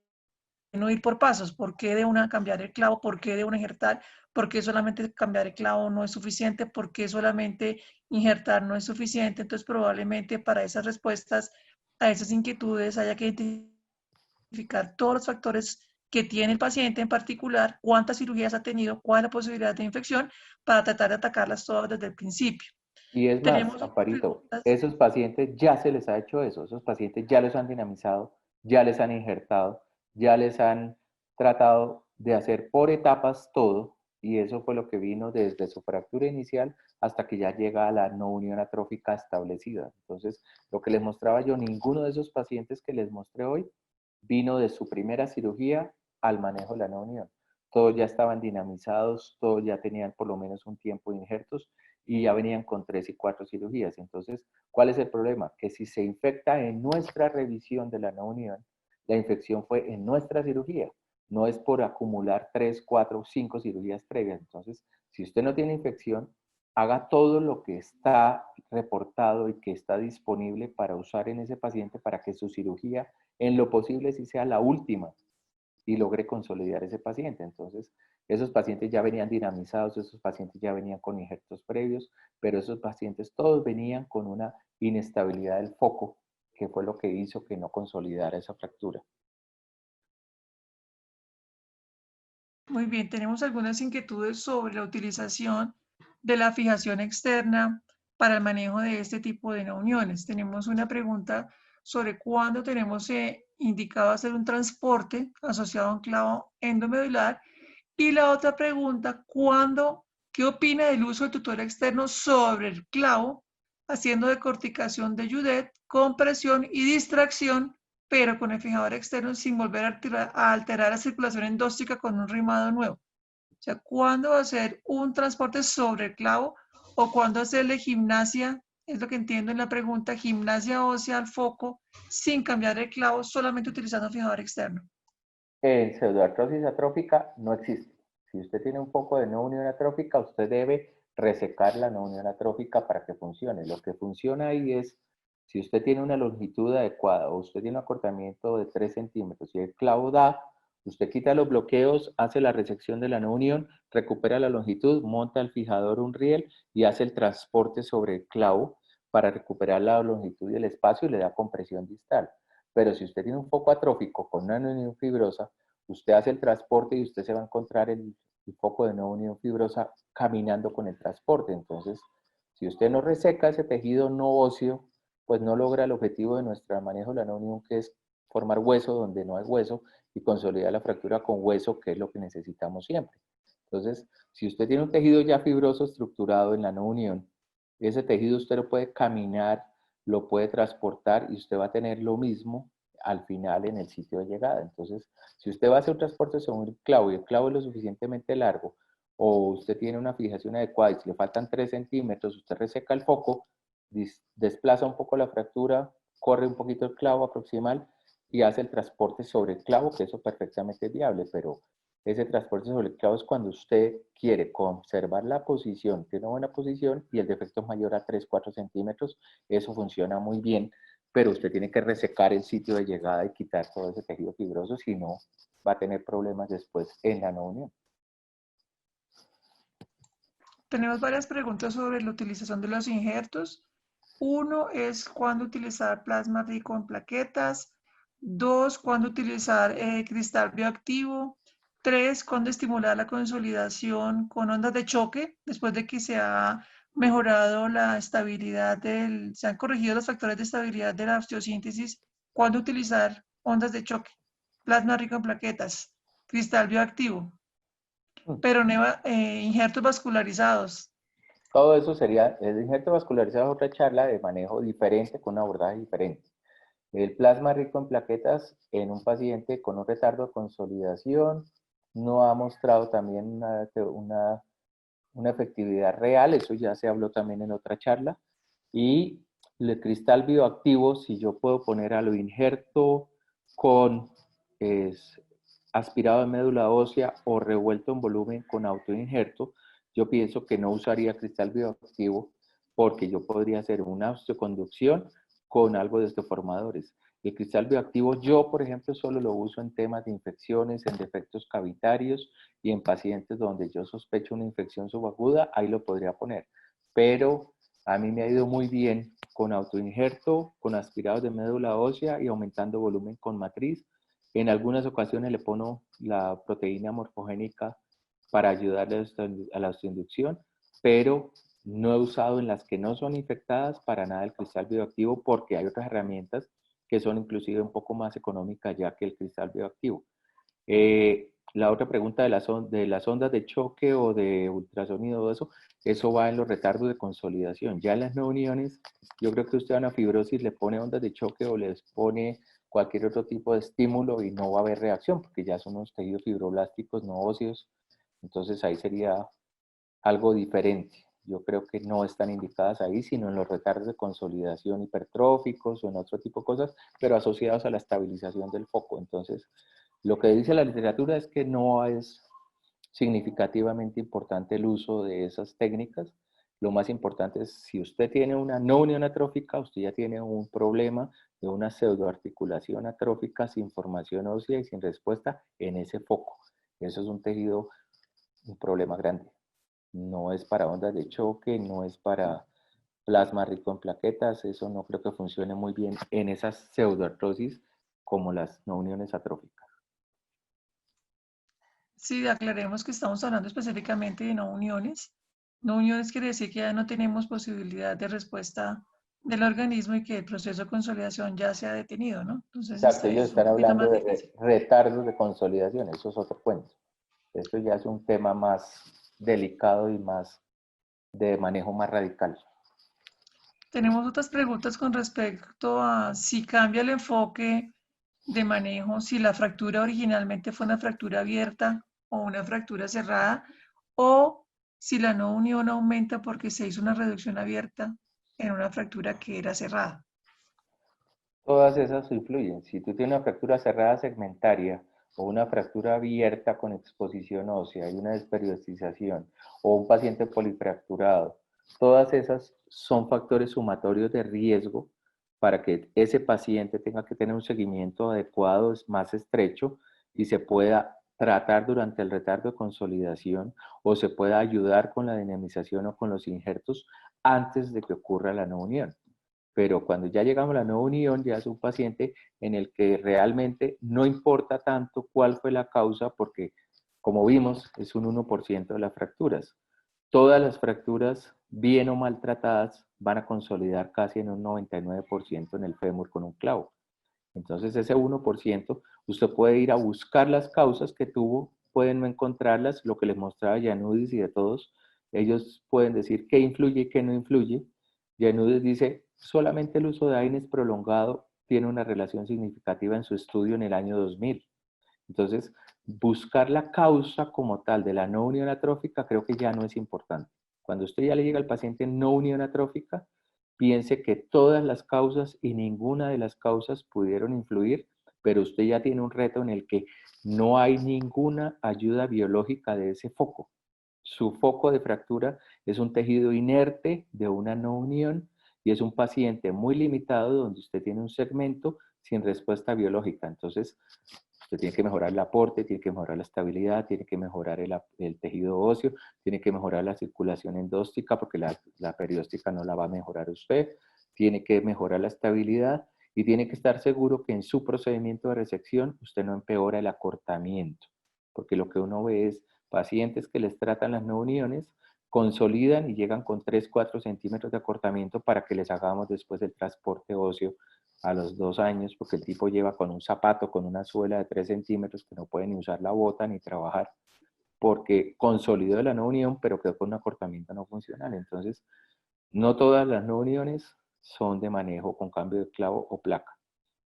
S1: no ir por pasos, por qué de una cambiar el clavo, por qué de una injertar, por qué solamente cambiar el clavo no es suficiente, por qué solamente injertar no es suficiente. Entonces probablemente para esas respuestas a esas inquietudes haya que identificar todos los factores que tiene el paciente en particular, cuántas cirugías ha tenido, cuál es la posibilidad de infección, para tratar de atacarlas todas desde el principio.
S2: Y es más,
S1: Tenemos otras
S2: Amparito,
S1: preguntas.
S2: esos pacientes ya se les ha hecho eso, esos pacientes ya los han dinamizado, ya les han injertado, ya les han tratado de hacer por etapas todo, y eso fue lo que vino desde su fractura inicial hasta que ya llega a la no unión atrófica establecida. Entonces, lo que les mostraba yo, ninguno de esos pacientes que les mostré hoy vino de su primera cirugía al manejo de la no unión. Todos ya estaban dinamizados, todos ya tenían por lo menos un tiempo de injertos y ya venían con 3 y 4 cirugías. Entonces, ¿cuál es el problema? Que si se infecta en nuestra revisión de la no unión, la infección fue en nuestra cirugía. No es por acumular 3, 4, 5 cirugías previas. Entonces, si usted no tiene infección, haga todo lo que está reportado y que está disponible para usar en ese paciente para que su cirugía, en lo posible, sí sea la última y logre consolidar ese paciente. Entonces, esos pacientes ya venían dinamizados, esos pacientes ya venían con injertos previos, pero esos pacientes todos venían con una inestabilidad del foco, que fue lo que hizo que no consolidara esa fractura.
S1: Muy bien, tenemos algunas inquietudes sobre la utilización de la fijación externa para el manejo de este tipo de no uniones. Tenemos una pregunta sobre cuándo tenemos indicado hacer un transporte asociado a un clavo endomedular, y la otra pregunta, ¿qué opina del uso del tutor externo sobre el clavo, haciendo decorticación de Judet, compresión y distracción, pero con el fijador externo sin volver a alterar la circulación endóstica con un rimado nuevo? O sea, ¿cuándo hacer un transporte sobre el clavo o cuándo hacerle gimnasia? Es lo que entiendo en la pregunta, gimnasia ósea al foco sin cambiar el clavo, solamente utilizando fijador externo.
S2: En pseudoartrosis atrófica no existe. Si usted tiene un foco de no unión atrófica, usted debe resecar la no unión atrófica para que funcione. Lo que funciona ahí es, si usted tiene una longitud adecuada o usted tiene un acortamiento de 3 centímetros y el clavo da, usted quita los bloqueos, hace la resección de la no unión, recupera la longitud, monta el fijador un riel y hace el transporte sobre el clavo para recuperar la longitud y el espacio y le da compresión distal. Pero si usted tiene un foco atrófico con una no unión fibrosa, usted hace el transporte y usted se va a encontrar el foco de no unión fibrosa caminando con el transporte. Entonces, si usted no reseca ese tejido no óseo, pues no logra el objetivo de nuestro manejo de la no unión, que es formar hueso donde no hay hueso y consolidar la fractura con hueso, que es lo que necesitamos siempre. Entonces, si usted tiene un tejido ya fibroso estructurado en la no unión, ese tejido usted lo puede caminar, lo puede transportar y usted va a tener lo mismo al final en el sitio de llegada. Entonces, si usted va a hacer un transporte sobre un clavo y el clavo es lo suficientemente largo, o usted tiene una fijación adecuada y si le faltan 3 centímetros, usted reseca el foco, desplaza un poco la fractura, corre un poquito el clavo aproximal y hace el transporte sobre el clavo, que eso perfectamente es viable, pero ese transporte sobre el clavo es cuando usted quiere conservar la posición, tiene una buena posición y el defecto es mayor a 3, 4 centímetros, eso funciona muy bien, pero usted tiene que resecar el sitio de llegada y quitar todo ese tejido fibroso, si no va a tener problemas después en la no unión.
S1: Tenemos varias preguntas sobre la utilización de los injertos. Uno es cuándo utilizar plasma rico en plaquetas. Dos, cuándo utilizar cristal bioactivo. Tres, cuándo estimular la consolidación con ondas de choque después de que se ha mejorado la estabilidad se han corregido los factores de estabilidad de la osteosíntesis. Cuándo utilizar ondas de choque, plasma rico en plaquetas, cristal bioactivo, pero injertos vascularizados.
S2: Todo eso sería, el injerto vascularizado es otra charla de manejo diferente, con un abordaje diferente. El plasma rico en plaquetas en un paciente con un retardo de consolidación no ha mostrado también una efectividad real, eso ya se habló también en otra charla. Y el cristal bioactivo, si yo puedo poner a lo injerto con aspirado de médula ósea o revuelto en volumen con autoinjerto, yo pienso que no usaría cristal bioactivo porque yo podría hacer una osteoconducción con algo de osteoformadores. El cristal bioactivo yo, por ejemplo, solo lo uso en temas de infecciones, en defectos cavitarios y en pacientes donde yo sospecho una infección subaguda, ahí lo podría poner. Pero a mí me ha ido muy bien con autoinjerto, con aspirados de médula ósea y aumentando volumen con matriz. En algunas ocasiones le pongo la proteína morfogénica para ayudarle a la osteoinducción, pero no he usado en las que no son infectadas para nada el cristal bioactivo porque hay otras herramientas que son inclusive un poco más económicas ya que el cristal bioactivo. La otra pregunta de las ondas de choque o de ultrasonido, eso va en los retardos de consolidación. Ya en las no uniones, yo creo que usted a una fibrosis le pone ondas de choque o les pone cualquier otro tipo de estímulo y no va a haber reacción porque ya son unos tejidos fibroblásticos no óseos. Entonces ahí sería algo diferente. Yo creo que no están indicadas ahí, sino en los retardos de consolidación hipertróficos o en otro tipo de cosas, pero asociados a la estabilización del foco. Entonces, lo que dice la literatura es que no es significativamente importante el uso de esas técnicas. Lo más importante es si usted tiene una no unión atrófica, usted ya tiene un problema de una pseudoarticulación atrófica sin formación ósea y sin respuesta en ese foco. Eso es un tejido, un problema grande. No es para ondas de choque, no es para plasma rico en plaquetas, eso no creo que funcione muy bien en esas pseudoartrosis como las no uniones atróficas.
S1: Sí, aclaremos que estamos hablando específicamente de no uniones. No uniones quiere decir que ya no tenemos posibilidad de respuesta del organismo y que el proceso de consolidación ya se ha detenido, ¿no? Entonces,
S2: Exacto, ellos
S1: es un
S2: están
S1: poquito
S2: hablando
S1: más
S2: de
S1: difícil.
S2: retardos de consolidación, eso es otro cuento. Esto ya es un tema más delicado y más de manejo más radical.
S1: Tenemos otras preguntas con respecto a si cambia el enfoque de manejo, si la fractura originalmente fue una fractura abierta o una fractura cerrada, o si la no unión aumenta porque se hizo una reducción abierta en una fractura que era cerrada.
S2: Todas esas influyen. Si tú tienes una fractura cerrada segmentaria o una fractura abierta con exposición ósea y una desperiodización, o un paciente polifracturado, todas esas son factores sumatorios de riesgo para que ese paciente tenga que tener un seguimiento adecuado, más estrecho, y se pueda tratar durante el retardo de consolidación o se pueda ayudar con la dinamización o con los injertos antes de que ocurra la no unión. Pero cuando ya llegamos a la no unión, ya es un paciente en el que realmente no importa tanto cuál fue la causa, porque como vimos, es un 1% de las fracturas. Todas las fracturas, bien o mal tratadas, van a consolidar casi en un 99% en el fémur con un clavo. Entonces ese 1%, usted puede ir a buscar las causas que tuvo, pueden no encontrarlas, lo que les mostraba Yanudis y de todos, ellos pueden decir qué influye y qué no influye. Yanudis dice, solamente el uso de AINES prolongado tiene una relación significativa en su estudio en el año 2000. Entonces, buscar la causa como tal de la no unión atrófica creo que ya no es importante. Cuando usted ya le llega al paciente no unión atrófica, piense que todas las causas y ninguna de las causas pudieron influir, pero usted ya tiene un reto en el que no hay ninguna ayuda biológica de ese foco. Su foco de fractura es un tejido inerte de una no unión y es un paciente muy limitado donde usted tiene un segmento sin respuesta biológica. Entonces, usted tiene que mejorar el aporte, tiene que mejorar la estabilidad, tiene que mejorar el tejido óseo, tiene que mejorar la circulación endóstica porque la perióstica no la va a mejorar usted, tiene que mejorar la estabilidad y tiene que estar seguro que en su procedimiento de resección usted no empeora el acortamiento, porque lo que uno ve es pacientes que les tratan las no uniones, consolidan y llegan con 3, 4 centímetros de acortamiento para que les hagamos después el transporte óseo a los 2 años, porque el tipo lleva con un zapato, con una suela de 3 centímetros que no puede ni usar la bota ni trabajar, porque consolidó la no unión, pero quedó con un acortamiento no funcional. Entonces, no todas las no uniones son de manejo con cambio de clavo o placa.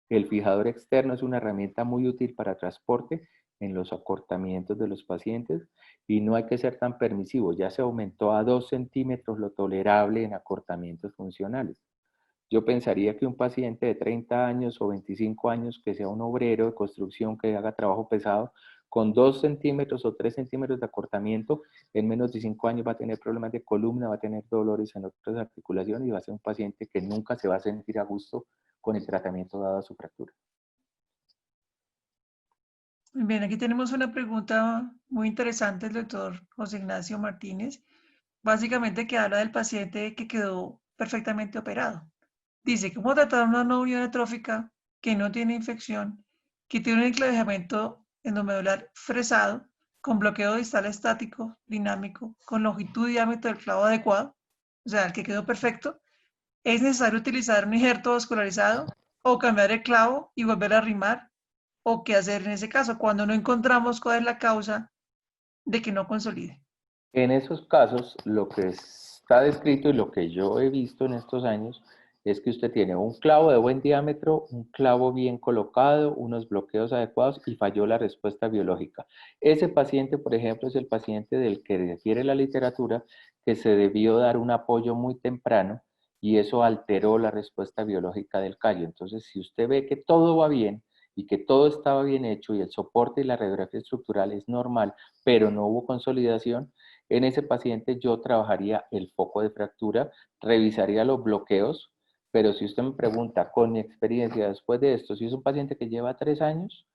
S2: El fijador externo es una herramienta muy útil para transporte en los acortamientos de los pacientes y no hay que ser tan permisivo. Ya se aumentó a 2 centímetros lo tolerable en acortamientos funcionales. Yo pensaría que un paciente de 30 años o 25 años, que sea un obrero de construcción, que haga trabajo pesado, con 2 centímetros o 3 centímetros de acortamiento, en menos de 5 años va a tener problemas de columna, va a tener dolores en otras articulaciones y va a ser un paciente que nunca se va a sentir a gusto con el tratamiento dado a su fractura.
S1: Bien, aquí tenemos una pregunta muy interesante del doctor José Ignacio Martínez, básicamente que habla del paciente que quedó perfectamente operado. Dice, ¿cómo tratar una no unión atrófica que no tiene infección, que tiene un enclavijamiento endomedular fresado, con bloqueo distal estático, dinámico, con longitud y diámetro del clavo adecuado, o sea, el que quedó perfecto? ¿Es necesario utilizar un injerto vascularizado o cambiar el clavo y volver a arrimar? ¿O qué hacer en ese caso cuando no encontramos cuál es la causa de que no consolide?
S2: En esos casos, lo que está descrito y lo que yo he visto en estos años es que usted tiene un clavo de buen diámetro, un clavo bien colocado, unos bloqueos adecuados y falló la respuesta biológica. Ese paciente, por ejemplo, es el paciente del que refiere la literatura que se debió dar un apoyo muy temprano y eso alteró la respuesta biológica del callo. Entonces, si usted ve que todo va bien y que todo estaba bien hecho y el soporte y la radiografía estructural es normal, pero no hubo consolidación, en ese paciente yo trabajaría el foco de fractura, revisaría los bloqueos, pero si usted me pregunta con mi experiencia después de esto, si es un paciente que lleva 3 años,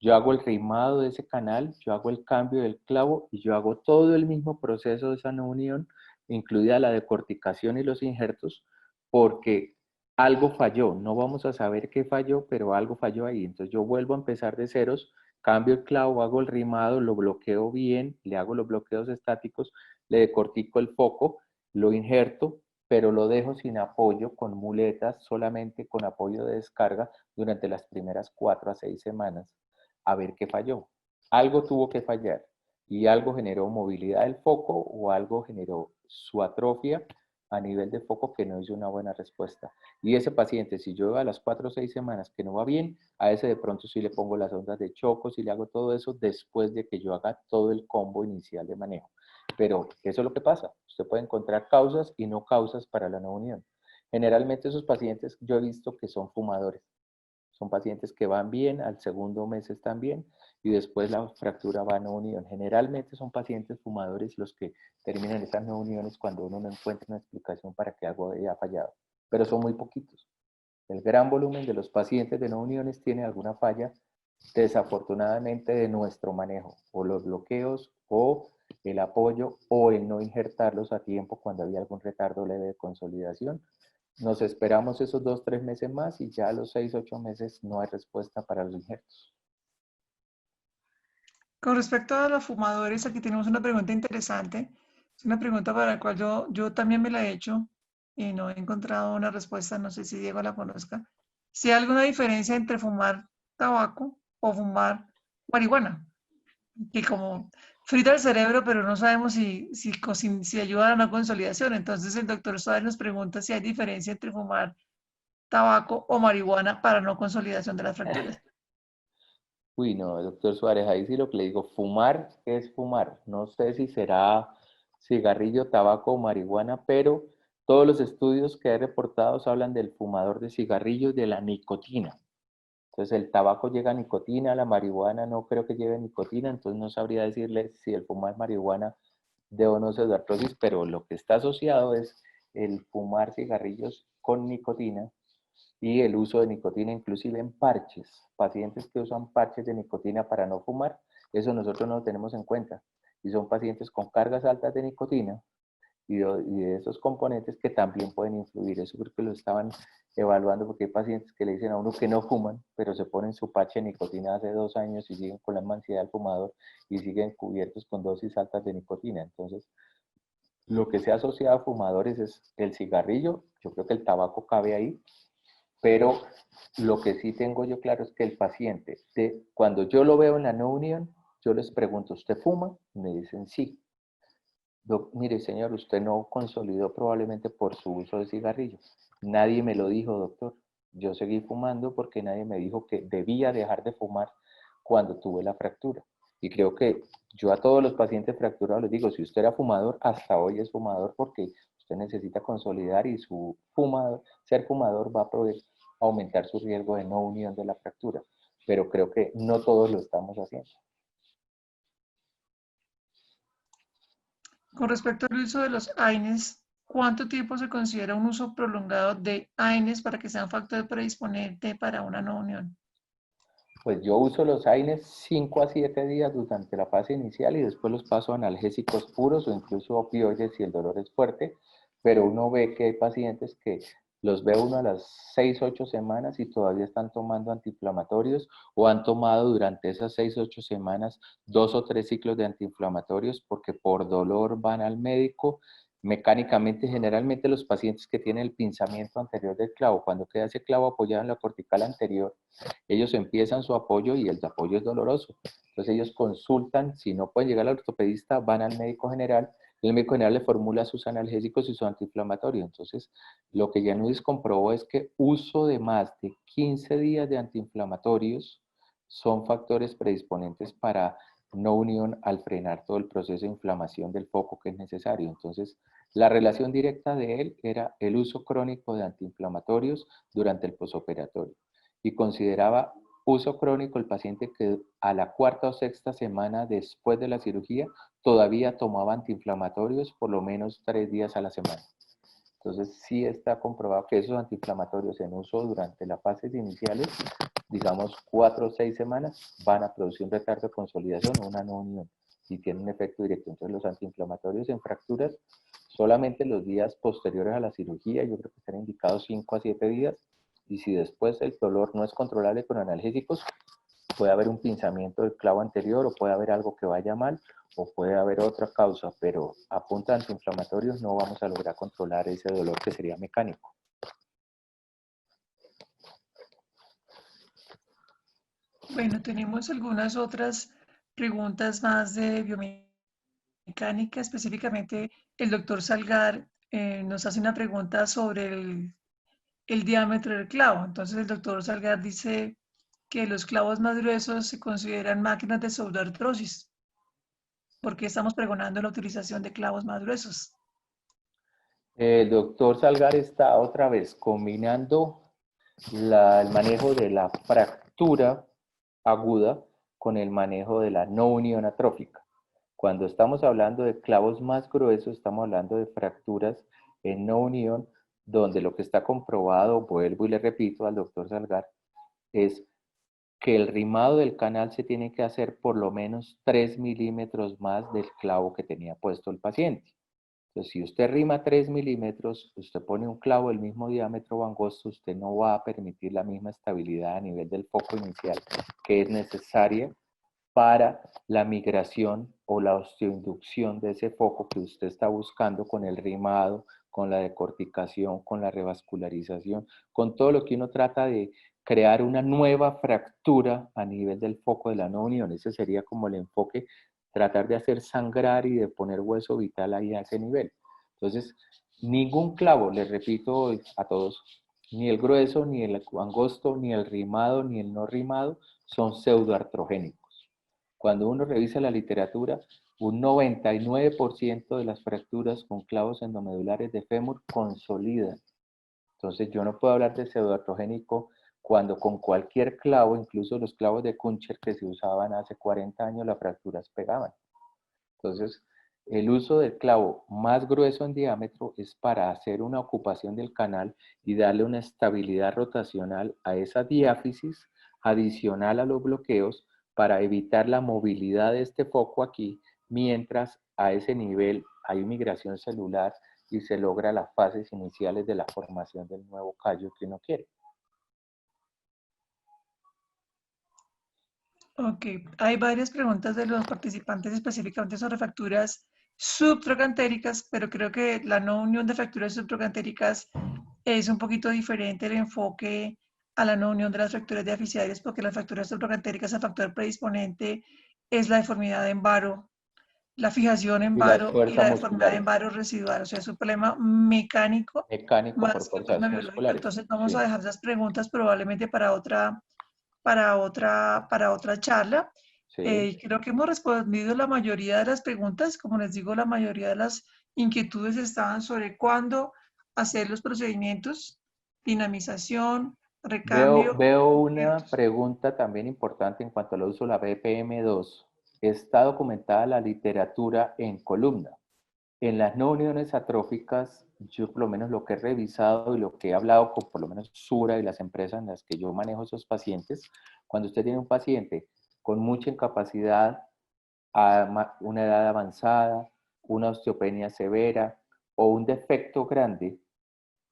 S2: yo hago el rimado de ese canal, yo hago el cambio del clavo y yo hago todo el mismo proceso de esa no unión, incluida la decorticación y los injertos, porque algo falló. No vamos a saber qué falló, pero algo falló ahí. Entonces yo vuelvo a empezar de ceros, cambio el clavo, hago el rimado, lo bloqueo bien, le hago los bloqueos estáticos, le decortico el foco, lo injerto, pero lo dejo sin apoyo, con muletas, solamente con apoyo de descarga durante las primeras 4 a 6 semanas, a ver qué falló. Algo tuvo que fallar y algo generó movilidad del foco o algo generó su atrofia a nivel de foco que no hizo una buena respuesta. Y ese paciente, si yo veo a las 4 o 6 semanas que no va bien, a ese de pronto sí le pongo las ondas de chocos y le hago todo eso después de que yo haga todo el combo inicial de manejo. Pero eso es lo que pasa. Usted puede encontrar causas y no causas para la no unión. Generalmente esos pacientes yo he visto que son fumadores. Son pacientes que van bien, al segundo mes están bien y después la fractura va a no unión. Generalmente son pacientes fumadores los que terminan esas no uniones cuando uno no encuentra una explicación para que algo haya fallado, pero son muy poquitos. El gran volumen de los pacientes de no uniones tiene alguna falla, desafortunadamente, de nuestro manejo, o los bloqueos, o el apoyo, o el no injertarlos a tiempo cuando había algún retardo leve de consolidación. Nos esperamos esos 2, 3 meses más y ya a los 6, 8 meses no hay respuesta para los injertos.
S1: Con respecto a los fumadores, aquí tenemos una pregunta interesante. Es una pregunta para la cual yo también me la he hecho y no he encontrado una respuesta. No sé si Diego la conozca. Si hay alguna diferencia entre fumar tabaco o fumar marihuana, que como frita el cerebro, pero no sabemos si ayuda a la no consolidación. Entonces el doctor Suárez nos pregunta si hay diferencia entre fumar tabaco o marihuana para no consolidación de las fracturas.
S2: Uy, no, doctor Suárez, ahí sí lo que le digo, fumar es fumar. No sé si será cigarrillo, tabaco o marihuana, pero todos los estudios que hay reportados hablan del fumador de cigarrillos, de la nicotina. Entonces el tabaco llega a nicotina, la marihuana no creo que lleve nicotina, entonces no sabría decirle si el fumar marihuana de o no pseudoartrosis, pero lo que está asociado es el fumar cigarrillos con nicotina y el uso de nicotina inclusive en parches. Pacientes que usan parches de nicotina para no fumar, eso nosotros no lo tenemos en cuenta. Y son pacientes con cargas altas de nicotina y de esos componentes que también pueden influir. Eso creo que lo estaban evaluando porque hay pacientes que le dicen a uno que no fuman, pero se ponen su parche de nicotina hace 2 años y siguen con la ansiedad del fumador y siguen cubiertos con dosis altas de nicotina. Entonces, lo que se ha asociado a fumadores es el cigarrillo, yo creo que el tabaco cabe ahí, pero lo que sí tengo yo claro es que el paciente, cuando yo lo veo en la no unión, yo les pregunto, ¿usted fuma? Y me dicen sí. Mire, señor, usted no consolidó probablemente por su uso de cigarrillo. Nadie me lo dijo, doctor. Yo seguí fumando porque nadie me dijo que debía dejar de fumar cuando tuve la fractura. Y creo que yo a todos los pacientes fracturados les digo, si usted era fumador, hasta hoy es fumador porque usted necesita consolidar y ser fumador va a poder aumentar su riesgo de no unión de la fractura. Pero creo que no todos lo estamos haciendo.
S1: Con respecto al uso de los AINES, ¿cuánto tiempo se considera un uso prolongado de AINES para que sea un factor predisponente para una no unión?
S2: Pues yo uso los AINES 5 a 7 días durante la fase inicial y después los paso a analgésicos puros o incluso opioides si el dolor es fuerte, pero uno ve que hay pacientes que los ve uno a las 6, 8 semanas y todavía están tomando antiinflamatorios o han tomado durante esas 6, 8 semanas 2 o 3 ciclos de antiinflamatorios porque por dolor van al médico. Mecánicamente, generalmente los pacientes que tienen el pinzamiento anterior del clavo, cuando queda ese clavo apoyado en la cortical anterior, ellos empiezan su apoyo y el apoyo es doloroso. Entonces ellos consultan, si no pueden llegar al ortopedista, van al médico general y el médico general le formula sus analgésicos y su antiinflamatorio. Entonces, lo que Janudis comprobó es que uso de más de 15 días de antiinflamatorios son factores predisponentes para no unión al frenar todo el proceso de inflamación del foco que es necesario. Entonces, la relación directa de él era el uso crónico de antiinflamatorios durante el posoperatorio y consideraba uso crónico el paciente que a la 4ª o 6ª semana después de la cirugía todavía tomaba antiinflamatorios por lo menos 3 días a la semana. Entonces sí está comprobado que esos antiinflamatorios en uso durante las fases iniciales, digamos 4 o 6 semanas, van a producir un retardo de consolidación o una no unión y tienen un efecto directo. Entonces los antiinflamatorios en fracturas solamente los días posteriores a la cirugía, yo creo que están indicados 5 a 7 días, y si después el dolor no es controlable con analgésicos, puede haber un pinzamiento del clavo anterior o puede haber algo que vaya mal o puede haber otra causa, pero a punta de antiinflamatorios no vamos a lograr controlar ese dolor que sería mecánico.
S1: Bueno, tenemos algunas otras preguntas más de biomecánica. Específicamente, el doctor Salgar nos hace una pregunta sobre el diámetro del clavo. Entonces, el doctor Salgar dice que los clavos más gruesos se consideran máquinas de pseudoartrosis. ¿Por qué estamos pregonando la utilización de clavos más gruesos?
S2: El doctor Salgar está otra vez combinando el manejo de la fractura aguda con el manejo de la no unión atrófica. Cuando estamos hablando de clavos más gruesos, estamos hablando de fracturas en no unión, donde lo que está comprobado, vuelvo y le repito al doctor Salgar, es que el rimado del canal se tiene que hacer por lo menos 3 milímetros más del clavo que tenía puesto el paciente. Entonces, si usted rima 3 milímetros, usted pone un clavo del mismo diámetro o angosto, usted no va a permitir la misma estabilidad a nivel del foco inicial que es necesaria para la migración o la osteoinducción de ese foco que usted está buscando con el rimado, con la decorticación, con la revascularización, con todo lo que uno trata de crear una nueva fractura a nivel del foco de la no unión. Ese sería como el enfoque, tratar de hacer sangrar y de poner hueso vital ahí a ese nivel. Entonces, ningún clavo, les repito a todos, ni el grueso, ni el angosto, ni el rimado, ni el no rimado, son pseudoartrogénicos. Cuando uno revisa la literatura, un 99% de las fracturas con clavos endomedulares de fémur consolidan. Entonces yo no puedo hablar de pseudoartrogénico cuando con cualquier clavo, incluso los clavos de Kuncher que se usaban hace 40 años, las fracturas pegaban. Entonces, el uso del clavo más grueso en diámetro es para hacer una ocupación del canal y darle una estabilidad rotacional a esa diáfisis adicional a los bloqueos para evitar la movilidad de este foco aquí, mientras a ese nivel hay migración celular y se logra las fases iniciales de la formación del nuevo callo que uno quiere.
S1: Ok, hay varias preguntas de los participantes específicamente sobre fracturas subtrocantéricas, pero creo que la no unión de fracturas subtrocantéricas es un poquito diferente el enfoque a la no unión de las fracturas diaficiales, porque las fracturas subtrocantéricas, el factor predisponente es la deformidad en varo, la fijación en
S2: Y las
S1: varo y
S2: fuerzas
S1: la deformidad en
S2: musculares,
S1: varo residual, o sea, es un problema mecánico
S2: mecánico por
S1: más que un problema
S2: fuerzas
S1: biológico.
S2: musculares.
S1: Entonces vamos a
S2: Sí.
S1: dejar esas preguntas probablemente para otra charla.
S2: Sí.
S1: Creo que hemos respondido la mayoría de las preguntas. Como les digo, la mayoría de las inquietudes estaban sobre cuándo hacer los procedimientos, dinamización, recambio.
S2: Veo una pregunta también importante en cuanto al uso de la BPM2. ¿Está documentada la literatura en columna? En las no uniones atróficas, yo por lo menos lo que he revisado y lo que he hablado con por lo menos Sura y las empresas en las que yo manejo esos pacientes, cuando usted tiene un paciente con mucha incapacidad, a una edad avanzada, una osteopenia severa o un defecto grande,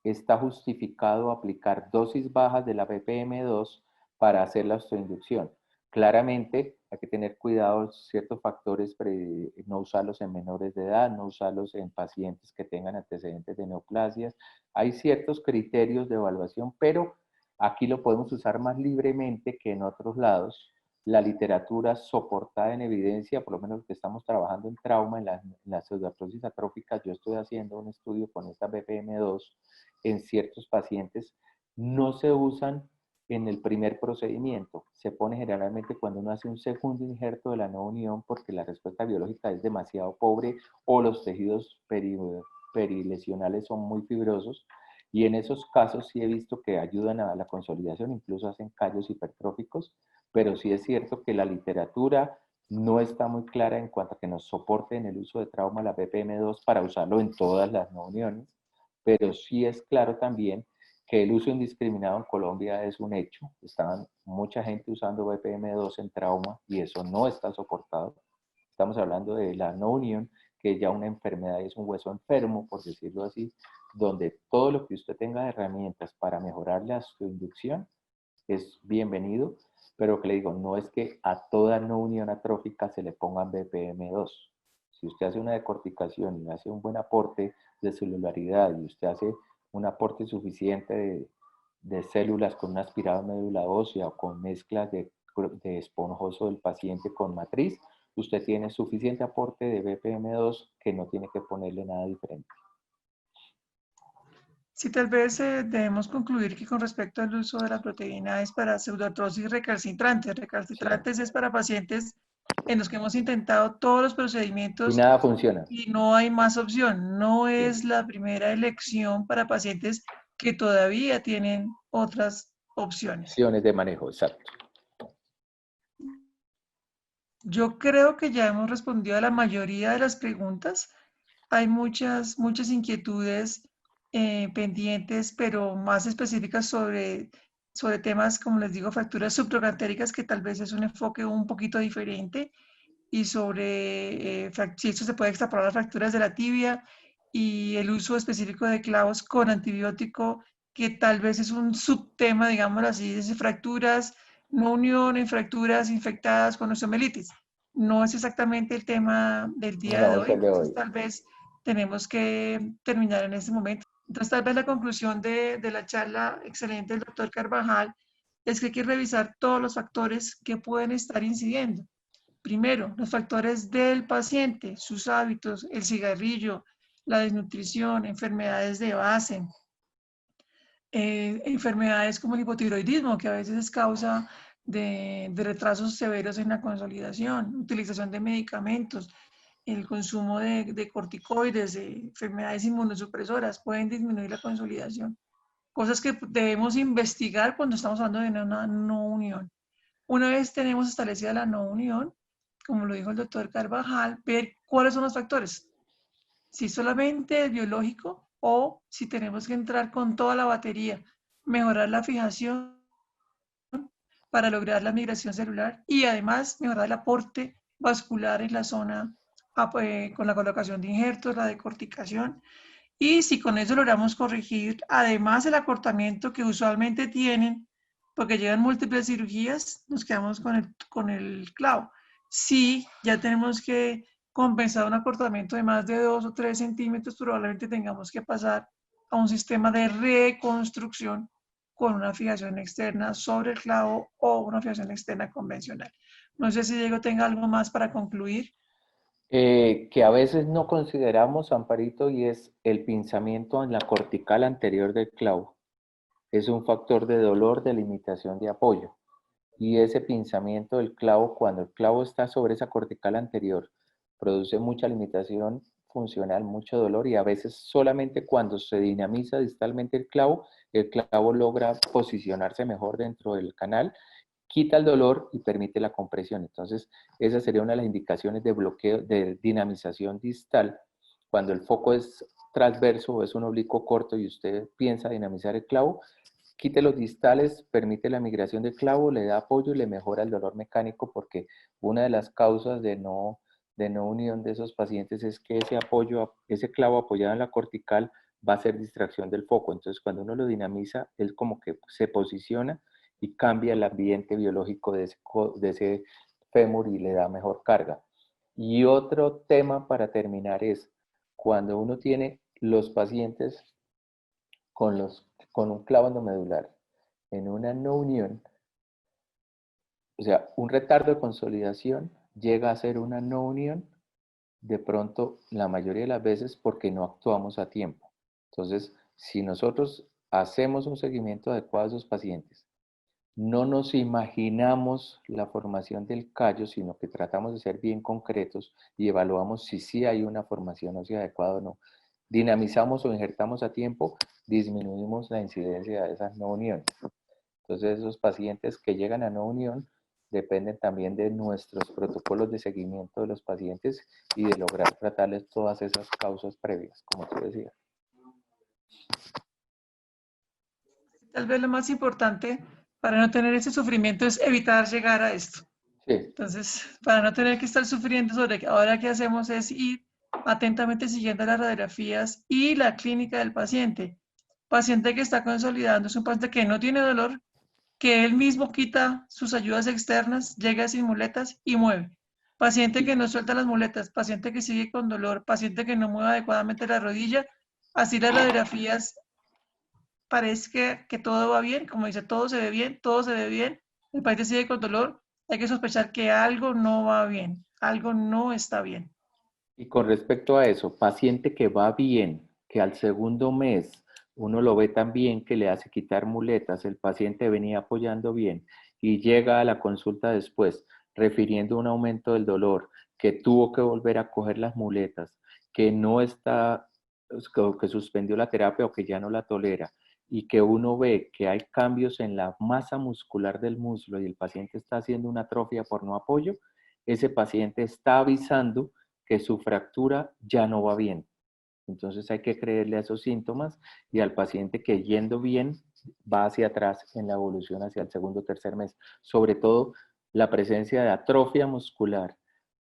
S2: está justificado aplicar dosis bajas de la BPM2 para hacer la osteoinducción. Claramente hay que tener cuidado ciertos factores, no usarlos en menores de edad, no usarlos en pacientes que tengan antecedentes de neoplasias. Hay ciertos criterios de evaluación, pero aquí lo podemos usar más libremente que en otros lados. La literatura soportada en evidencia, por lo menos que estamos trabajando en trauma, en la pseudoartrosis atrófica, yo estoy haciendo un estudio con esta BPM2 en ciertos pacientes, no se usan en el primer procedimiento. Se pone generalmente cuando uno hace un segundo injerto de la no unión porque la respuesta biológica es demasiado pobre o los tejidos perilesionales son muy fibrosos. Y en esos casos sí he visto que ayudan a la consolidación, incluso hacen callos hipertróficos, pero sí es cierto que la literatura no está muy clara en cuanto a que nos soporte en el uso de trauma la BPM2 para usarlo en todas las no uniones, pero sí es claro también que el uso indiscriminado en Colombia es un hecho. Estaban mucha gente usando BPM2 en trauma y eso no está soportado. Estamos hablando de la no unión, que es ya una enfermedad, es un hueso enfermo, por decirlo así, donde todo lo que usted tenga de herramientas para mejorar su inducción es bienvenido, pero que le digo, no es que a toda no unión atrófica se le pongan BPM2. Si usted hace una decorticación y hace un buen aporte de celularidad y usted hace un aporte suficiente de células con una aspirada médula ósea o con mezclas de esponjoso del paciente con matriz, usted tiene suficiente aporte de BPM2 que no tiene que ponerle nada diferente.
S1: Sí, tal vez debemos concluir que con respecto al uso de la proteína es para pseudoartrosis recalcitrantes. Recalcitrantes
S2: Sí.
S1: es para pacientes en los que hemos intentado todos los
S2: Y
S1: procedimientos
S2: nada funciona.
S1: y no hay más opción. No
S2: Sí.
S1: es la primera elección para pacientes que todavía tienen otras opciones.
S2: Opciones de manejo, exacto.
S1: Yo creo que ya hemos respondido a la mayoría de las preguntas. Hay muchas inquietudes pendientes, pero más específicas sobre temas, como les digo, fracturas subtrocantéricas, que tal vez es un enfoque un poquito diferente, y sobre si esto se puede extrapolar a fracturas de la tibia y el uso específico de clavos con antibiótico, que tal vez es un subtema, digámoslo así, de fracturas no unión en fracturas infectadas con osteomelitis. No es exactamente el tema del día
S2: No
S1: de
S2: es
S1: hoy,
S2: el de
S1: entonces
S2: hoy.
S1: tal vez tenemos que terminar en este momento. Entonces tal vez la conclusión de la charla excelente del doctor Carvajal es que hay que revisar todos los factores que pueden estar incidiendo. Primero, los factores del paciente, sus hábitos, el cigarrillo, la desnutrición, enfermedades de base, enfermedades como el hipotiroidismo, que a veces es causa de retrasos severos en la consolidación, utilización de medicamentos, el consumo de corticoides, de enfermedades inmunosupresoras, pueden disminuir la consolidación. Cosas que debemos investigar cuando estamos hablando de una no unión. Una vez tenemos establecida la no unión, como lo dijo el doctor Carvajal, ver cuáles son los factores, si solamente es biológico o si tenemos que entrar con toda la batería, mejorar la fijación para lograr la migración celular y además mejorar el aporte vascular en la zona con la colocación de injertos, la decorticación. Y si con eso logramos corregir, además el acortamiento que usualmente tienen, porque llevan múltiples cirugías, nos quedamos con el clavo. Si ya tenemos que compensar un acortamiento de más de 2 o 3 centímetros, probablemente tengamos que pasar a un sistema de reconstrucción con una fijación externa sobre el clavo o una fijación externa convencional. No sé si Diego tenga algo más para concluir.
S2: Que a veces no consideramos, Amparito, y es el pinzamiento en la cortical anterior del clavo. Es un factor de dolor de limitación de apoyo. Y ese pinzamiento del clavo, cuando el clavo está sobre esa cortical anterior, produce mucha limitación funcional, mucho dolor y a veces solamente cuando se dinamiza distalmente el clavo logra posicionarse mejor dentro del canal, quita el dolor y permite la compresión. Entonces, esa sería una de las indicaciones de bloqueo, de dinamización distal. Cuando el foco es transverso o es un oblicuo corto y usted piensa dinamizar el clavo, quite los distales, permite la migración del clavo, le da apoyo y le mejora el dolor mecánico porque una de las causas de no unión de esos pacientes es que ese apoyo, ese clavo apoyado en la cortical va a ser distracción del foco. Entonces, cuando uno lo dinamiza, él como que se posiciona y cambia el ambiente biológico de ese fémur y le da mejor carga. Y otro tema para terminar es cuando uno tiene los pacientes con un clavo endomedular en una no unión, o sea, un retardo de consolidación llega a ser una no unión de pronto la mayoría de las veces porque no actuamos a tiempo. Entonces, si nosotros hacemos un seguimiento adecuado a esos pacientes, no nos imaginamos la formación del callo, sino que tratamos de ser bien concretos y evaluamos si sí hay una formación ósea adecuada o no. Dinamizamos o injertamos a tiempo, disminuimos la incidencia de esas no uniones. Entonces, esos pacientes que llegan a no unión dependen también de nuestros protocolos de seguimiento de los pacientes y de lograr tratarles todas esas causas previas, como tú decías.
S1: Tal vez lo más importante para no tener ese sufrimiento es evitar llegar a esto.
S2: Sí,
S1: Entonces, para no tener que estar sufriendo sobre que ahora qué hacemos es ir atentamente siguiendo las radiografías y la clínica del paciente. Paciente que está consolidando es un paciente que no tiene dolor, que él mismo quita sus ayudas externas, llega sin muletas y mueve. Paciente que no suelta las muletas, paciente que sigue con dolor, paciente que no mueve adecuadamente la rodilla, así las radiografías parece que todo va bien, como dice, todo se ve bien, todo se ve bien, el paciente sigue con dolor, hay que sospechar que algo no va bien, algo no está bien.
S2: y con respecto a eso, paciente que va bien, que al segundo mes uno lo ve tan bien que le hace quitar muletas, el paciente venía apoyando bien y llega a la consulta después refiriendo un aumento del dolor, que tuvo que volver a coger las muletas, que no está, que suspendió la terapia o que ya no la tolera y que uno ve que hay cambios en la masa muscular del muslo y el paciente está haciendo una atrofia por no apoyo, ese paciente está avisando que su fractura ya no va bien. Entonces hay que creerle a esos síntomas y al paciente que yendo bien va hacia atrás en la evolución hacia el segundo o tercer mes. Sobre todo la presencia de atrofia muscular,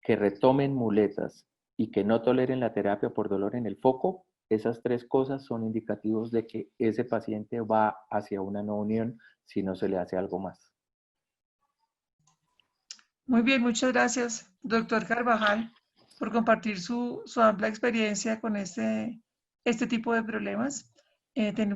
S2: que retomen muletas y que no toleren la terapia por dolor en el foco, esas tres cosas son indicativos de que ese paciente va hacia una no unión si no se le hace algo más.
S1: Muy bien, muchas gracias, doctor Carvajal, por compartir su amplia experiencia con este tipo de problemas.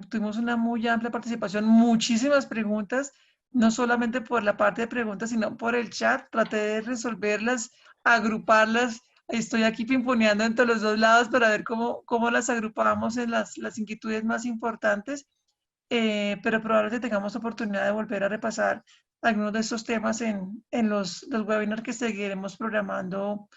S1: Tuvimos una muy amplia participación, muchísimas preguntas, no solamente por la parte de preguntas, sino por el chat. Traté de resolverlas, agruparlas. Estoy aquí pimponeando entre los dos lados para ver cómo las agrupamos en las inquietudes más importantes, pero probablemente tengamos oportunidad de volver a repasar algunos de estos temas en los webinars que seguiremos programando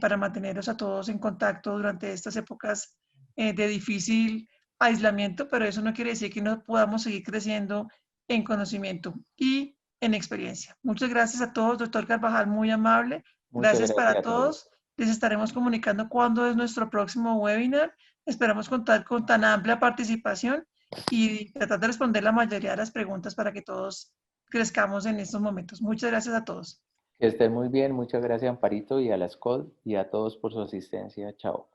S1: para mantenerlos a todos en contacto durante estas épocas de difícil aislamiento, pero eso no quiere decir que no podamos seguir creciendo en conocimiento y en experiencia. Muchas gracias a todos, doctor Carvajal, muy amable.
S2: Muchas
S1: Gracias
S2: gracias
S1: para
S2: a todos.
S1: todos. Les estaremos comunicando cuándo es nuestro próximo webinar. Esperamos contar con tan amplia participación y tratar de responder la mayoría de las preguntas para que todos crezcamos en estos momentos. Muchas gracias a todos.
S2: Que estén muy bien. Muchas gracias, Amparito, y a la SCOD y a todos por su asistencia. Chao.